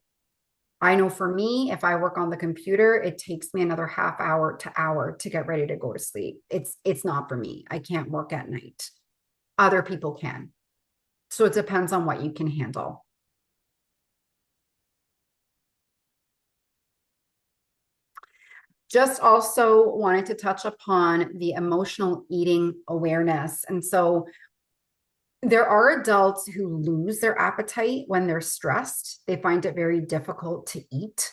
I know for me, if I work on the computer, it takes me another half hour to hour to get ready to go to sleep. It's not for me. I can't work at night. Other people can. So it depends on what you can handle. Just also wanted to touch upon the emotional eating awareness. And so there are adults who lose their appetite when they're stressed. They find it very difficult to eat.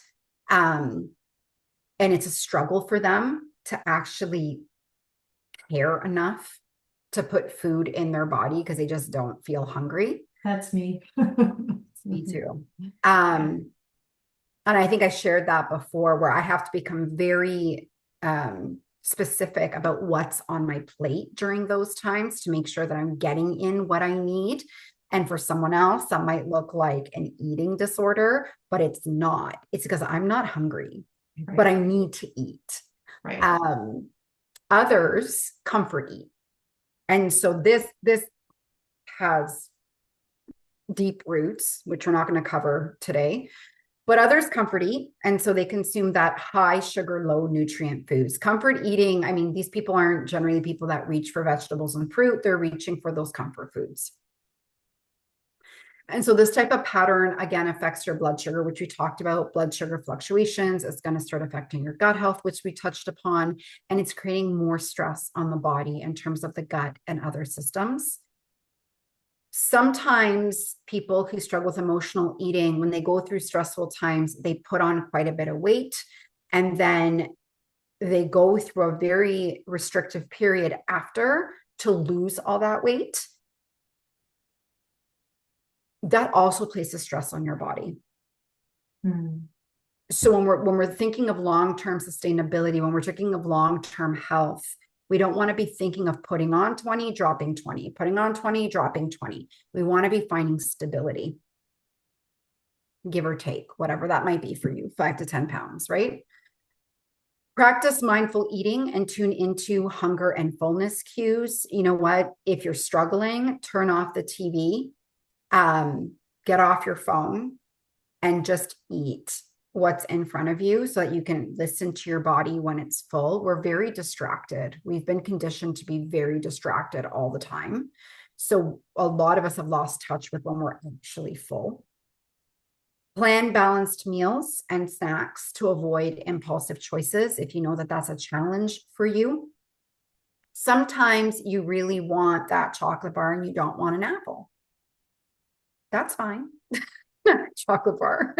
And it's a struggle for them to actually care enough to put food in their body because they just don't feel hungry. That's me. Me too. And I think I shared that before, where I have to become very specific about what's on my plate during those times to make sure that I'm getting in what I need. And for someone else, that might look like an eating disorder, but it's not. It's because I'm not hungry, but I need to eat. Others comfort eat. And so this has deep roots, which we're not going to cover today. But others comfort eat. And so they consume that high sugar, low nutrient foods. Comfort eating, I mean, these people aren't generally people that reach for vegetables and fruit. They're reaching for those comfort foods. And so this type of pattern, again, affects your blood sugar, which we talked about, blood sugar fluctuations. It's going to start affecting your gut health, which we touched upon. And it's creating more stress on the body in terms of the gut and other systems. Sometimes people who struggle with emotional eating, when they go through stressful times, they put on quite a bit of weight, and then they go through a very restrictive period after to lose all that weight. That also places stress on your body. So when we're thinking of long-term sustainability, when we're thinking of long-term health, we don't want to be thinking of putting on 20, dropping 20, putting on 20, dropping 20. We want to be finding stability, give or take, whatever that might be for you, 5 to 10 pounds, right? Practice mindful eating and tune into hunger and fullness cues. You know what? If you're struggling, turn off the TV, get off your phone, and just eat what's in front of you so that you can listen to your body when it's full. We're very distracted. We've been conditioned to be very distracted all the time. So a lot of us have lost touch with when we're actually full. Plan balanced meals and snacks to avoid impulsive choices if you know that that's a challenge for you. Sometimes you really want that chocolate bar and you don't want an apple. That's fine. Chocolate bar.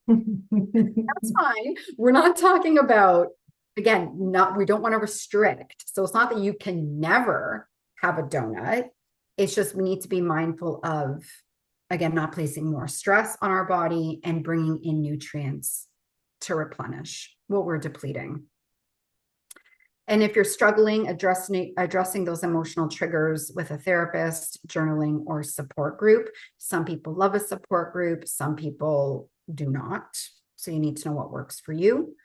That's fine. We're not talking about, again, we don't want to restrict. So it's not that you can never have a donut. It's just we need to be mindful of, again, not placing more stress on our body and bringing in nutrients to replenish what we're depleting. And if you're struggling, addressing those emotional triggers with a therapist, journaling, or support group. Some people love a support group, some people do not. So you need to know what works for you.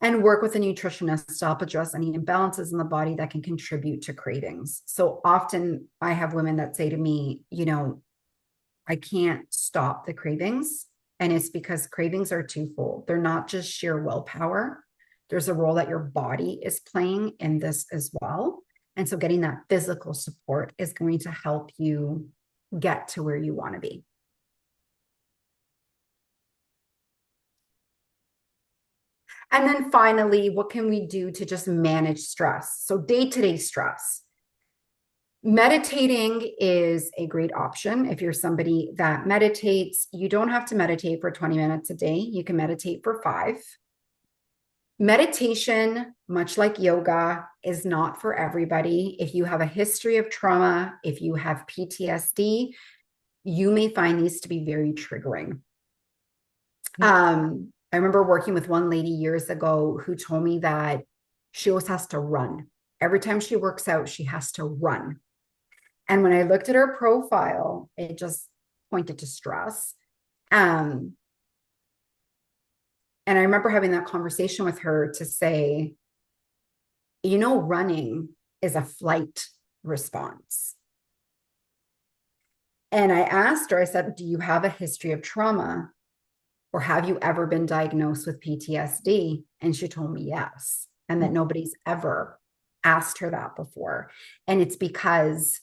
And work with a nutritionist to help address any imbalances in the body that can contribute to cravings. So often I have women that say to me, you know, I can't stop the cravings. And it's because cravings are twofold. They're not just sheer willpower. There's a role that your body is playing in this as well. And so getting that physical support is going to help you get to where you want to be. And then finally, what can we do to just manage stress? So day-to-day stress. Meditating is a great option. If you're somebody that meditates, you don't have to meditate for 20 minutes a day. You can meditate for 5. Meditation, much like yoga, is not for everybody. If you have a history of trauma, if you have PTSD, you may find these to be very triggering. I remember working with one lady years ago who told me that she always has to run. Every time she works out, she has to run. And when I looked at her profile, it just pointed to stress. And I remember having that conversation with her to say, you know, running is a flight response. And I asked her, I said, do you have a history of trauma? Or have you ever been diagnosed with PTSD? And she told me yes. And that nobody's ever asked her that before. And it's because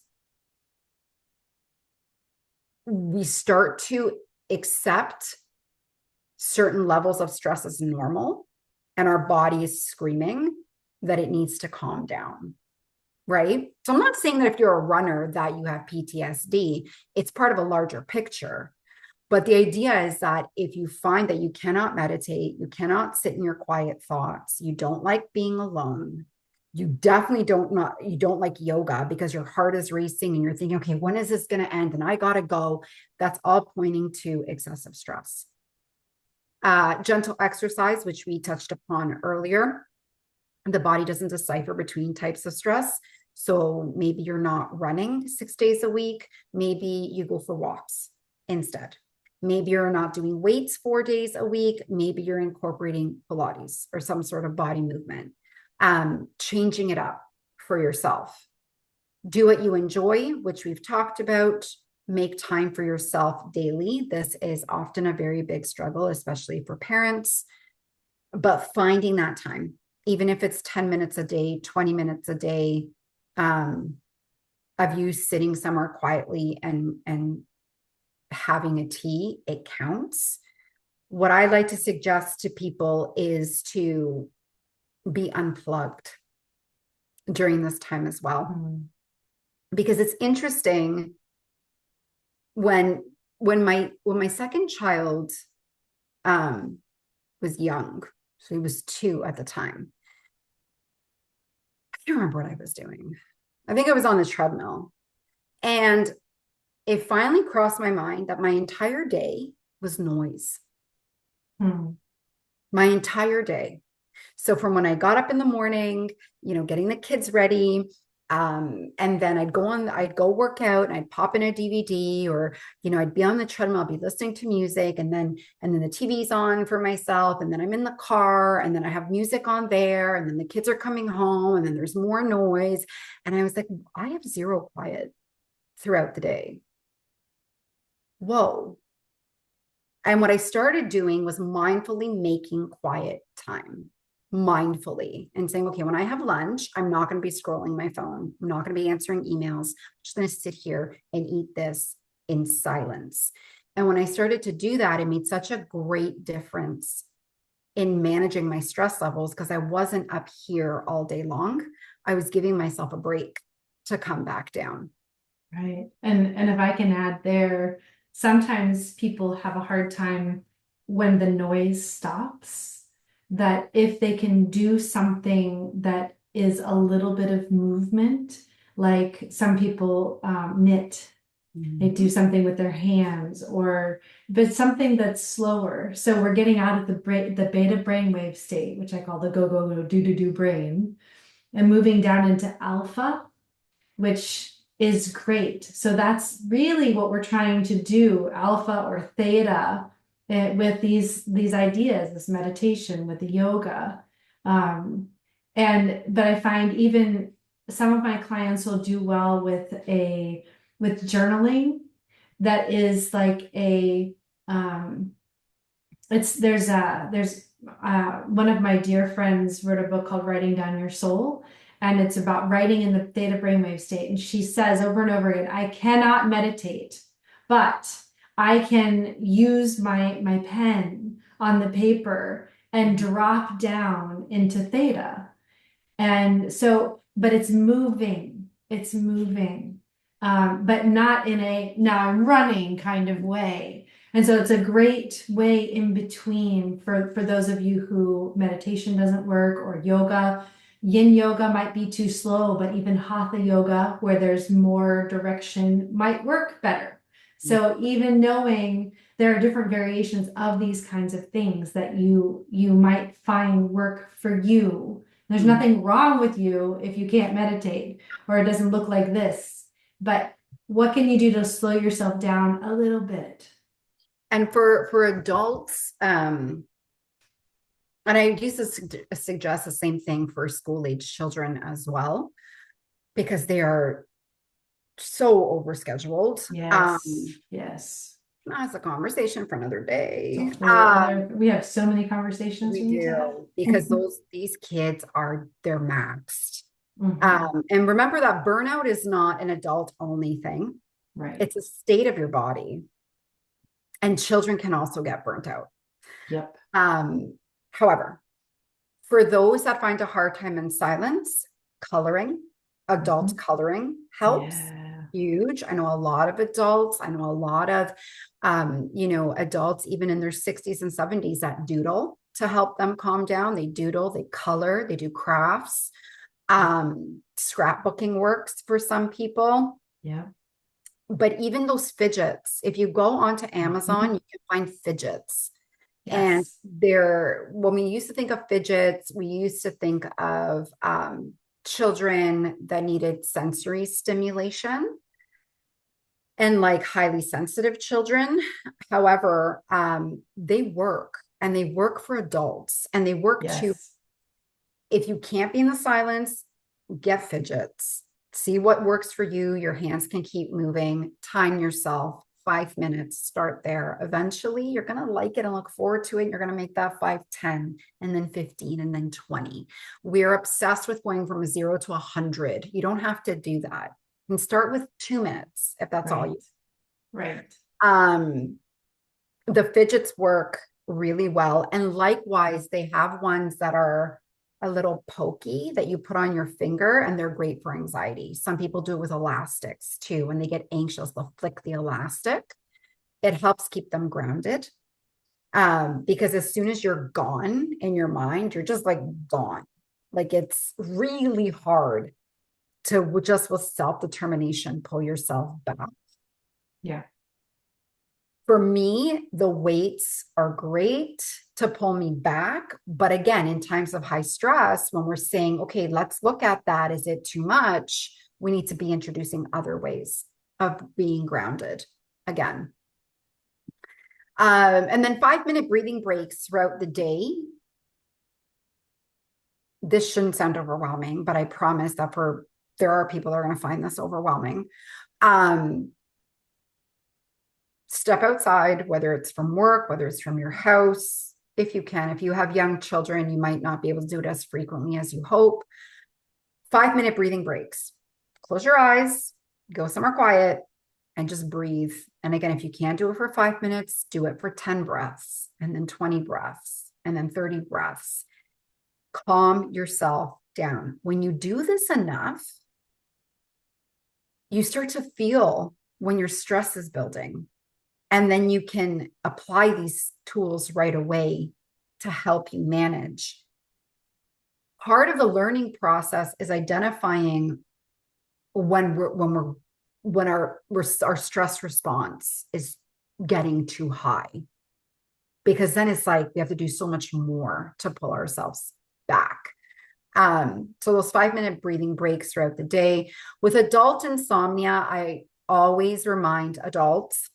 we start to accept certain levels of stress as normal, and our body is screaming that it needs to calm down, right? So I'm not saying that if you're a runner that you have PTSD, it's part of a larger picture. But the idea is that if you find that you cannot meditate, you cannot sit in your quiet thoughts, you don't like being alone, you definitely you don't like yoga because your heart is racing and you're thinking, okay, when is this going to end? And I got to go. That's all pointing to excessive stress. Gentle exercise, which we touched upon earlier. The body doesn't decipher between types of stress. So maybe you're not running 6 days a week. Maybe you go for walks instead. Maybe you're not doing weights 4 days a week. Maybe you're incorporating Pilates or some sort of body movement, changing it up for yourself. Do what you enjoy, which we've talked about. Make time for yourself daily. This is often a very big struggle, especially for parents, but finding that time, even if it's 10 minutes a day, 20 minutes a day, um, of you sitting somewhere quietly and having a tea, it counts. What I like to suggest to people is to be unplugged during this time as well. Mm. Because it's interesting when my second child was young, so he was 2 at the time. I can't remember what I was doing. I think I was on the treadmill, and it finally crossed my mind that my entire day was noise. Mm. My entire day. So from when I got up in the morning, getting the kids ready, and then I'd go work out and I'd pop in a DVD, or, I'd be on the treadmill, I'd be listening to music, and then the TV's on for myself. And then I'm in the car, and then I have music on there, and then the kids are coming home, and then there's more noise. And I was like, I have zero quiet throughout the day. Whoa. And what I started doing was mindfully making quiet time, mindfully, and saying, okay, when I have lunch, I'm not going to be scrolling my phone. I'm not going to be answering emails. I'm just going to sit here and eat this in silence. And when I started to do that, it made such a great difference in managing my stress levels, because I wasn't up here all day long. I was giving myself a break to come back down. Right. And if I can add there, sometimes people have a hard time when the noise stops, that if they can do something that is a little bit of movement, like some people knit, they do something with their hands, or but something that's slower. So we're getting out of the beta brainwave state, which I call the go go go do do do brain, and moving down into alpha, which is great. So that's really what we're trying to do, alpha or theta, with these ideas, this meditation, with the yoga. Um, but I find even some of my clients will do well with journaling. That is like a it's there's one of my dear friends wrote a book called Writing Down Your Soul, and it's about writing in the theta brainwave state. And she says over and over again, I cannot meditate, but I can use my pen on the paper and drop down into theta. And so, but it's moving, but not in a now I'm running kind of way. And so it's a great way in between for those of you who meditation doesn't work, or yoga. Yin yoga might be too slow, but even hatha yoga, where there's more direction, might work better. So even knowing there are different variations of these kinds of things that you might find work for you. There's nothing wrong with you if you can't meditate or it doesn't look like this. But what can you do to slow yourself down a little bit? And for adults, and I used to suggest the same thing for school age children as well, because they are so overscheduled. Yes. That's a conversation for another day. We have so many conversations We we need to have. do, because these kids they're maxed. Mhm. And remember that burnout is not an adult only thing. Right. It's a state of your body. And children can also get burnt out. Yep. However, for those that find a hard time in silence, coloring, adult coloring helps. Yeah. Huge. I know a lot of adults. I know a lot of, adults even in their 60s and 70s that doodle to help them calm down. They doodle, they color, they do crafts. Scrapbooking works for some people. Yeah. But even those fidgets, if you go onto Amazon, you can find fidgets. And Yes. when we used to think of fidgets, we used to think of children that needed sensory stimulation and like highly sensitive children. However, they work, and they work for adults, and they work too. Yes. If you can't be in the silence, get fidgets. See what works for you. Your hands can keep moving. Time yourself. 5 minutes. Start there. Eventually, you're going to like it and look forward to it. You're going to make that 5, 10, and then 15, and then 20. We're obsessed with going from 0 to 100. You don't have to do that. You can start with 2 minutes if that's all Right. you. Right. The fidgets work really well. And likewise, they have ones that are a little pokey that you put on your finger, and they're great for anxiety. Some people do it with elastics too. When they get anxious, they'll flick the elastic. It helps keep them grounded. Because as soon as you're gone in your mind, you're just like gone. Like it's really hard to just with self-determination pull yourself back. Yeah. For me, the weights are great to pull me back. But again, in times of high stress, when we're saying, okay, let's look at that. Is it too much? We need to be introducing other ways of being grounded again. And then 5-minute breathing breaks throughout the day. This shouldn't sound overwhelming, but I promise that there are people that are going to find this overwhelming. Step outside, whether it's from work, whether it's from your house, if you can. If you have young children, you might not be able to do it as frequently as you hope. 5-minute breathing breaks. Close your eyes, go somewhere quiet, and just breathe. And again, if you can't do it for 5 minutes, do it for 10 breaths, and then 20 breaths, and then 30 breaths. Calm yourself down. When you do this enough, you start to feel when your stress is building. And then you can apply these tools right away to help you manage. Part of the learning process is identifying when our stress response is getting too high, because then it's like we have to do so much more to pull ourselves back. So those 5-minute breathing breaks throughout the day. With adult insomnia, I always remind adults,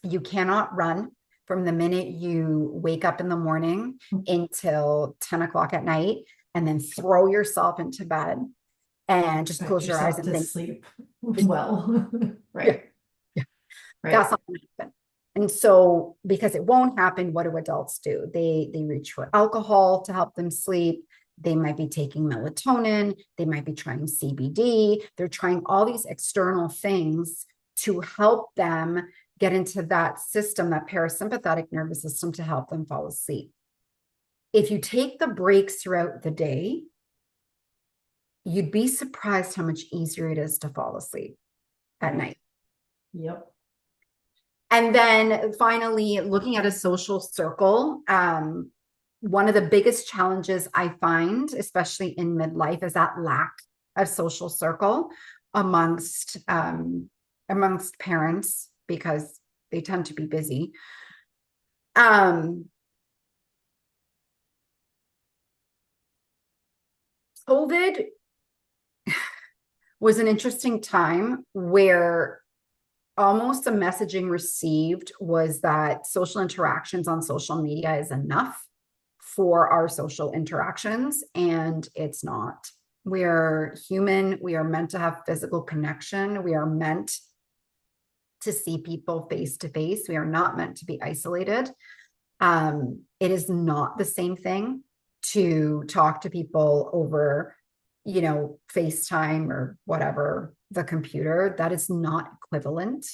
you cannot run from the minute you wake up in the morning until 10 o'clock at night, and then throw yourself into bed and just close your eyes and think, sleep well. Right. Yeah. Right. That's not going to happen. And so, because it won't happen, what do adults do? They reach for alcohol to help them sleep. They might be taking melatonin. They might be trying CBD. They're trying all these external things to help them get into that system, that parasympathetic nervous system, to help them fall asleep. If you take the breaks throughout the day, you'd be surprised how much easier it is to fall asleep at night. Yep. And then finally, looking at a social circle, one of the biggest challenges I find, especially in midlife, is that lack of social circle amongst parents, because they tend to be busy. COVID was an interesting time where almost the messaging received was that social interactions on social media is enough for our social interactions, and it's not. We're human. We are meant to have physical connection. We are meant to see people face to face. We are not meant to be isolated. It is not the same thing to talk to people over, FaceTime or whatever, the computer. That is not equivalent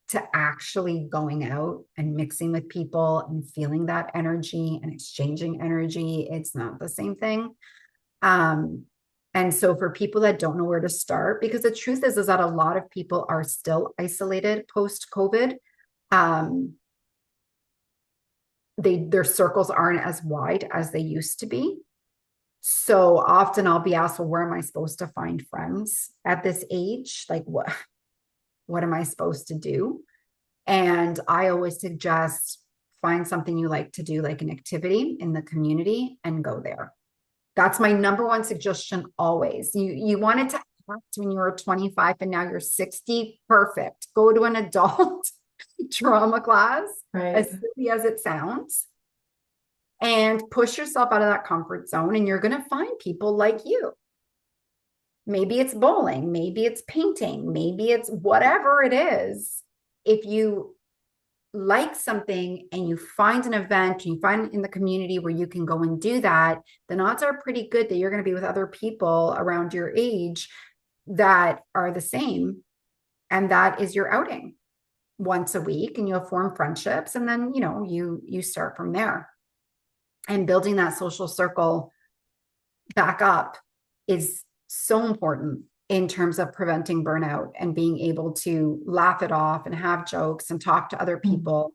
to actually going out and mixing with people and feeling that energy and exchanging energy. It's not the same thing. And so for people that don't know where to start, because the truth is that a lot of people are still isolated post-COVID. Their circles aren't as wide as they used to be. So often I'll be asked, well, where am I supposed to find friends at this age? Like, what am I supposed to do? And I always suggest find something you like to do, like an activity in the community, and go there. That's my number one suggestion always. You wanted to act when you were 25 and now you're 60. Perfect. Go to an adult trauma class, Right. as silly as it sounds, and push yourself out of that comfort zone, and you're going to find people like you. Maybe it's bowling, maybe it's painting, maybe it's whatever it is. If you like something and you find an event, and you find in the community where you can go and do that, then odds are pretty good that you're going to be with other people around your age that are the same. And that is your outing once a week, and you'll form friendships, and then you start from there. And building that social circle back up is so important in terms of preventing burnout and being able to laugh it off and have jokes and talk to other people,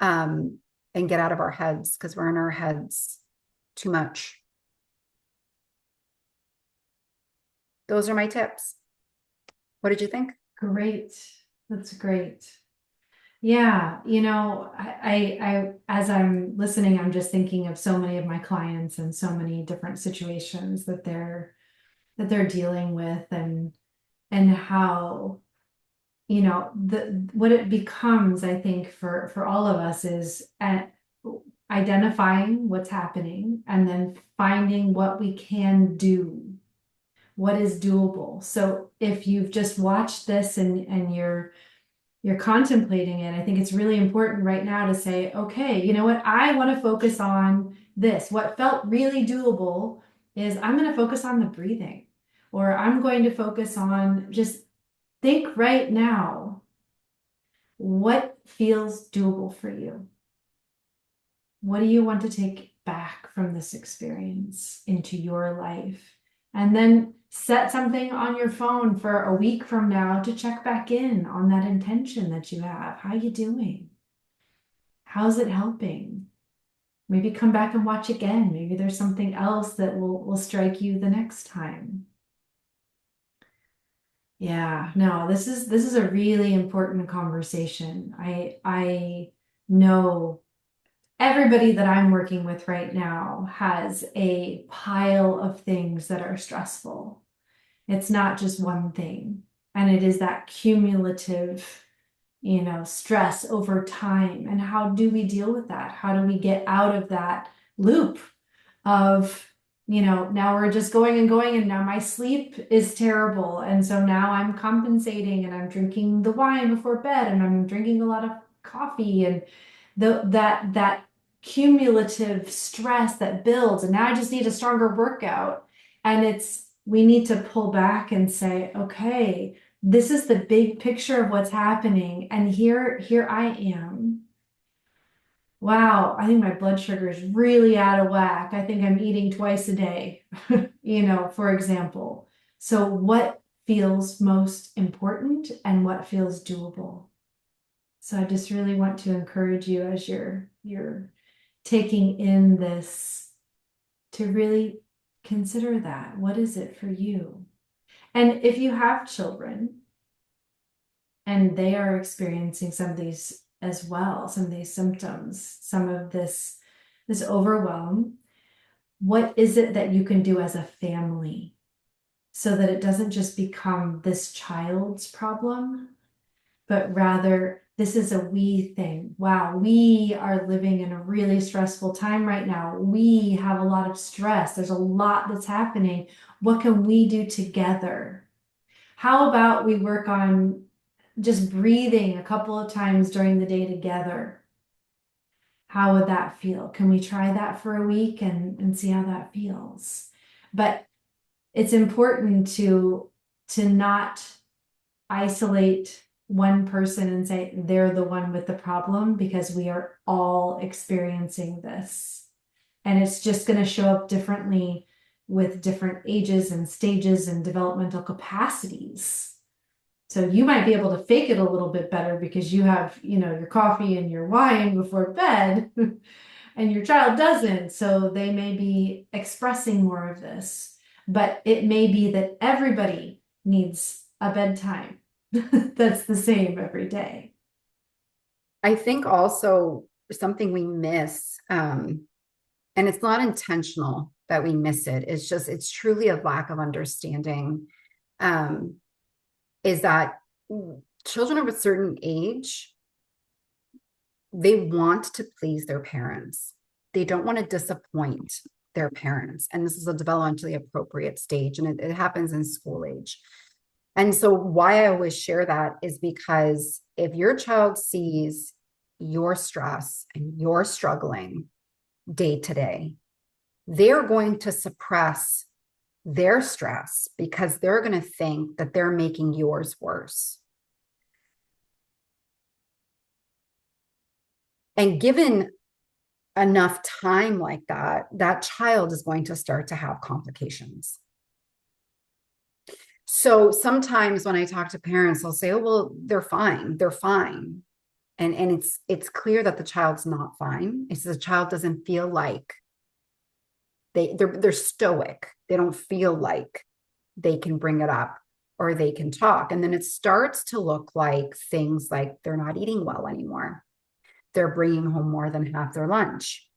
and get out of our heads, because we're in our heads too much. Those are my tips. What did you think? Great. That's great. Yeah, as I'm listening, I'm just thinking of so many of my clients and so many different situations that they're dealing with, and how, what it becomes, I think, for all of us is at identifying what's happening and then finding what we can do, what is doable. So if you've just watched this and you're contemplating it, I think it's really important right now to say, okay, you know what? I want to focus on this. What felt really doable is I'm going to focus on the breathing, or I'm going to focus on just think right now, what feels doable for you? What do you want to take back from this experience into your life? And then set something on your phone for a week from now to check back in on that intention that you have. How are you doing? How's it helping? Maybe come back and watch again. Maybe there's something else that will strike you the next time. Yeah, no, this is a really important conversation. I know everybody that I'm working with right now has a pile of things that are stressful. It's not just one thing. And it is that cumulative, stress over time. And how do we deal with that? How do we get out of that loop of, now we're just going and going, and now my sleep is terrible. And so now I'm compensating and I'm drinking the wine before bed and I'm drinking a lot of coffee, and that cumulative stress that builds, and now I just need a stronger workout. And we need to pull back and say, okay, this is the big picture of what's happening, and here I am. Wow, I think my blood sugar is really out of whack. I think I'm eating twice a day, for example. So what feels most important and what feels doable? So I just really want to encourage you, as you're taking in this, to really consider that. What is it for you? And if you have children and they are experiencing some of these as well, some of these symptoms, some of this overwhelm, what is it that you can do as a family so that it doesn't just become this child's problem, but rather this is a we thing. Wow, we are living in a really stressful time right now. We have a lot of stress. There's a lot that's happening. What can we do together? How about we work on just breathing a couple of times during the day together? How would that feel? Can we try that for a week and see how that feels? But it's important to not isolate one person and say they're the one with the problem, because we are all experiencing this. And it's just going to show up differently with different ages and stages and developmental capacities. So you might be able to fake it a little bit better because you have, your coffee and your wine before bed, and your child doesn't. So they may be expressing more of this, but it may be that everybody needs a bedtime that's the same every day. I think also something we miss, and it's not intentional that we miss it, it's truly a lack of understanding, is that children of a certain age, they want to please their parents. They don't want to disappoint. their parents. And this is a developmentally appropriate stage, and it happens in school age. And so why I always share that is because if your child sees your stress and you're struggling day to day, they're going to suppress their stress because they're going to think that they're making yours worse. And given enough time like that, that child is going to start to have complications. So sometimes when I talk to parents, they'll say, oh, well, they're fine. They're fine. And it's clear that the child's not fine. It's the child doesn't feel like they're stoic. They don't feel like they can bring it up or they can talk. And then it starts to look like things like they're not eating well anymore. They're bringing home more than half their lunch.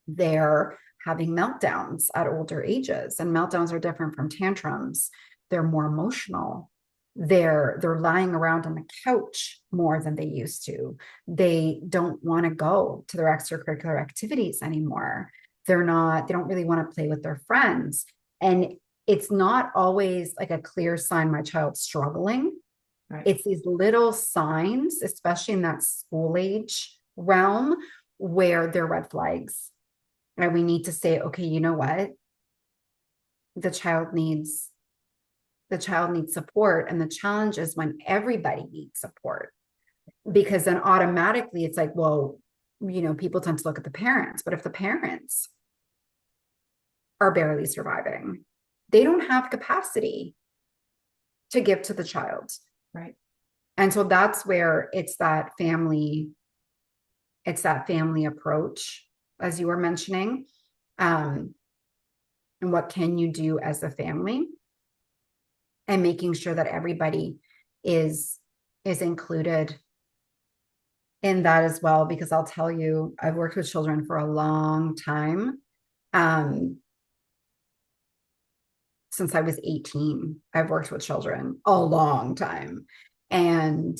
They're having meltdowns at older ages, and meltdowns are different from tantrums. They're more emotional. They're lying around on the couch more than they used to. They don't want to go to their extracurricular activities anymore. They don't really want to play with their friends. And it's not always like a clear sign my child's struggling. Right. It's these little signs, especially in that school age realm, where they're red flags. And we need to say, okay, you know what? The child needs support. And the challenge is when everybody needs support, because then automatically it's like, well, people tend to look at the parents, but if the parents are barely surviving, they don't have capacity to give to the child. Right. And so that's where it's that family approach, as you were mentioning. And what can you do as a family? And making sure that everybody is included in that as well. Because I'll tell you, I've worked with children for a long time. Since I was 18, I've worked with children a long time. And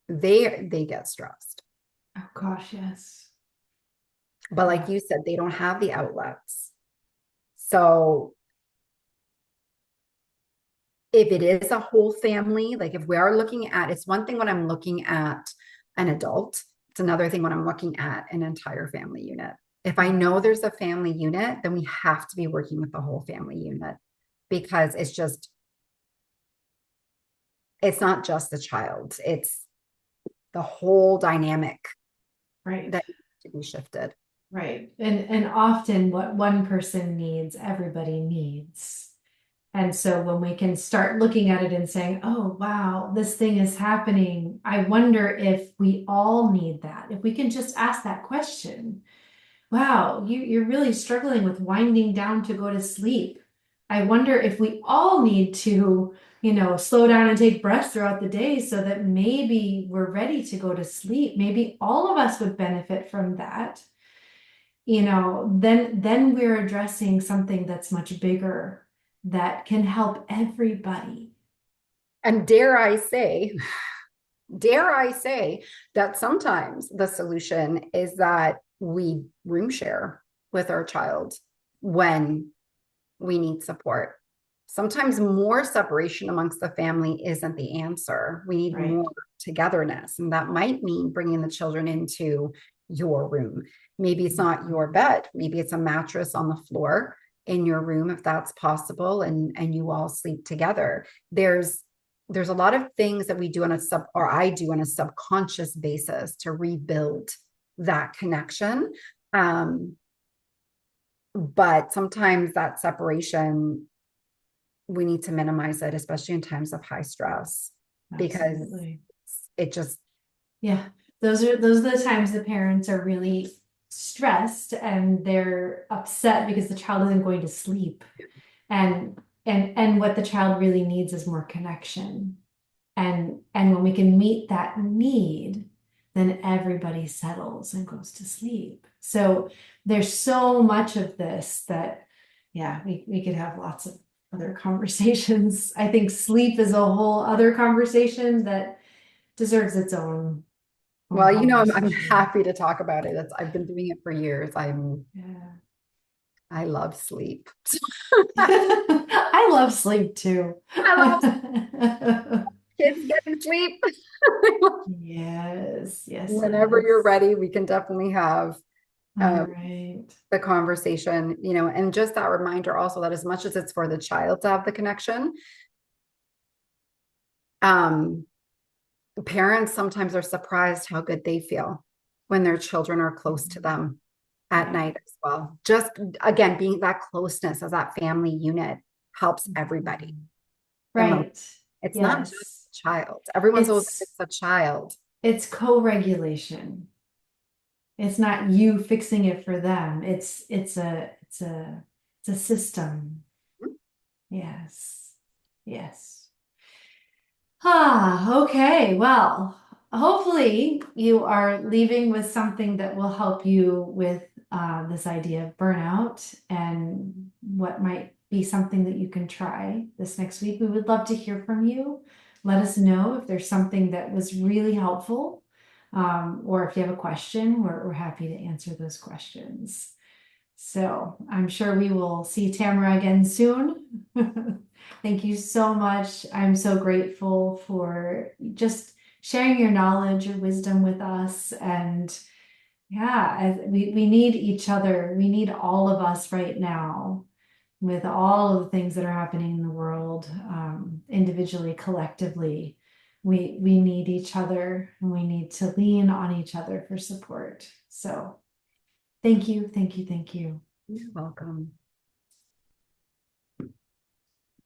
they get stressed. Oh gosh, yes. But like you said, they don't have the outlets. So if it is a whole family, like if we are looking at, it's one thing when I'm looking at an adult, it's another thing when I'm looking at an entire family unit. If I know there's a family unit, then we have to be working with the whole family unit, because it's not just the child, it's the whole dynamic, right, that needs to be shifted. Right. And often what one person needs, everybody needs. And so when we can start looking at it and saying, oh, wow, this thing is happening, I wonder if we all need that. If we can just ask that question, wow, you're really struggling with winding down to go to sleep. I wonder if we all need to, slow down and take breaths throughout the day so that maybe we're ready to go to sleep. Maybe all of us would benefit from that. Then we're addressing something that's much bigger that can help everybody. And dare I say that sometimes the solution is that we room share with our child when we need support. Sometimes more separation amongst the family isn't the answer. We need Right. more togetherness. And that might mean bringing the children into your room. Maybe it's not your bed. Maybe it's a mattress on the floor in your room, if that's possible, and you all sleep together. There's a lot of things that we do I do on a subconscious basis to rebuild that connection. But sometimes that separation, we need to minimize it, especially in times of high stress, because Absolutely. it just, Yeah, those are the times the parents are really stressed and they're upset because the child isn't going to sleep. And what the child really needs is more connection. And when we can meet that need, then everybody settles and goes to sleep. So there's so much of this that, yeah, we could have lots of other conversations. I think sleep is a whole other conversation that deserves its own well, I'm conversation. happy to talk about it. I've been doing it for years. Yeah. I love sleep. I love sleep too. I love kids getting sleep. Yes, yes, Whenever you're yes. ready, we can definitely have All um, right. the conversation, and just that reminder also that as much as it's for the child to have the connection, um, parents sometimes are surprised how good they feel when their children are close to them at Right. night as well. Just again, being that closeness as that family unit helps everybody. Right. It's not just Yes. a child. Everyone's always like, It's it's a child. it's co-regulation. It's not you fixing it for them. It's a system. Yes. Yes. Ah, okay. Well, hopefully you are leaving with something that will help you with this idea of burnout and what might be something that you can try this next week. We would love to hear from you. Let us know if there's something that was really helpful, or if you have a question, we're happy to answer those questions. So I'm sure we will see Tamara again soon. Thank you so much. I'm so grateful for just sharing your knowledge, your wisdom with us. And yeah, we need each other. We need all of us right now with all of the things that are happening in the world, individually, collectively. We need each other and we need to lean on each other for support. So thank you, thank you, thank you. You're welcome.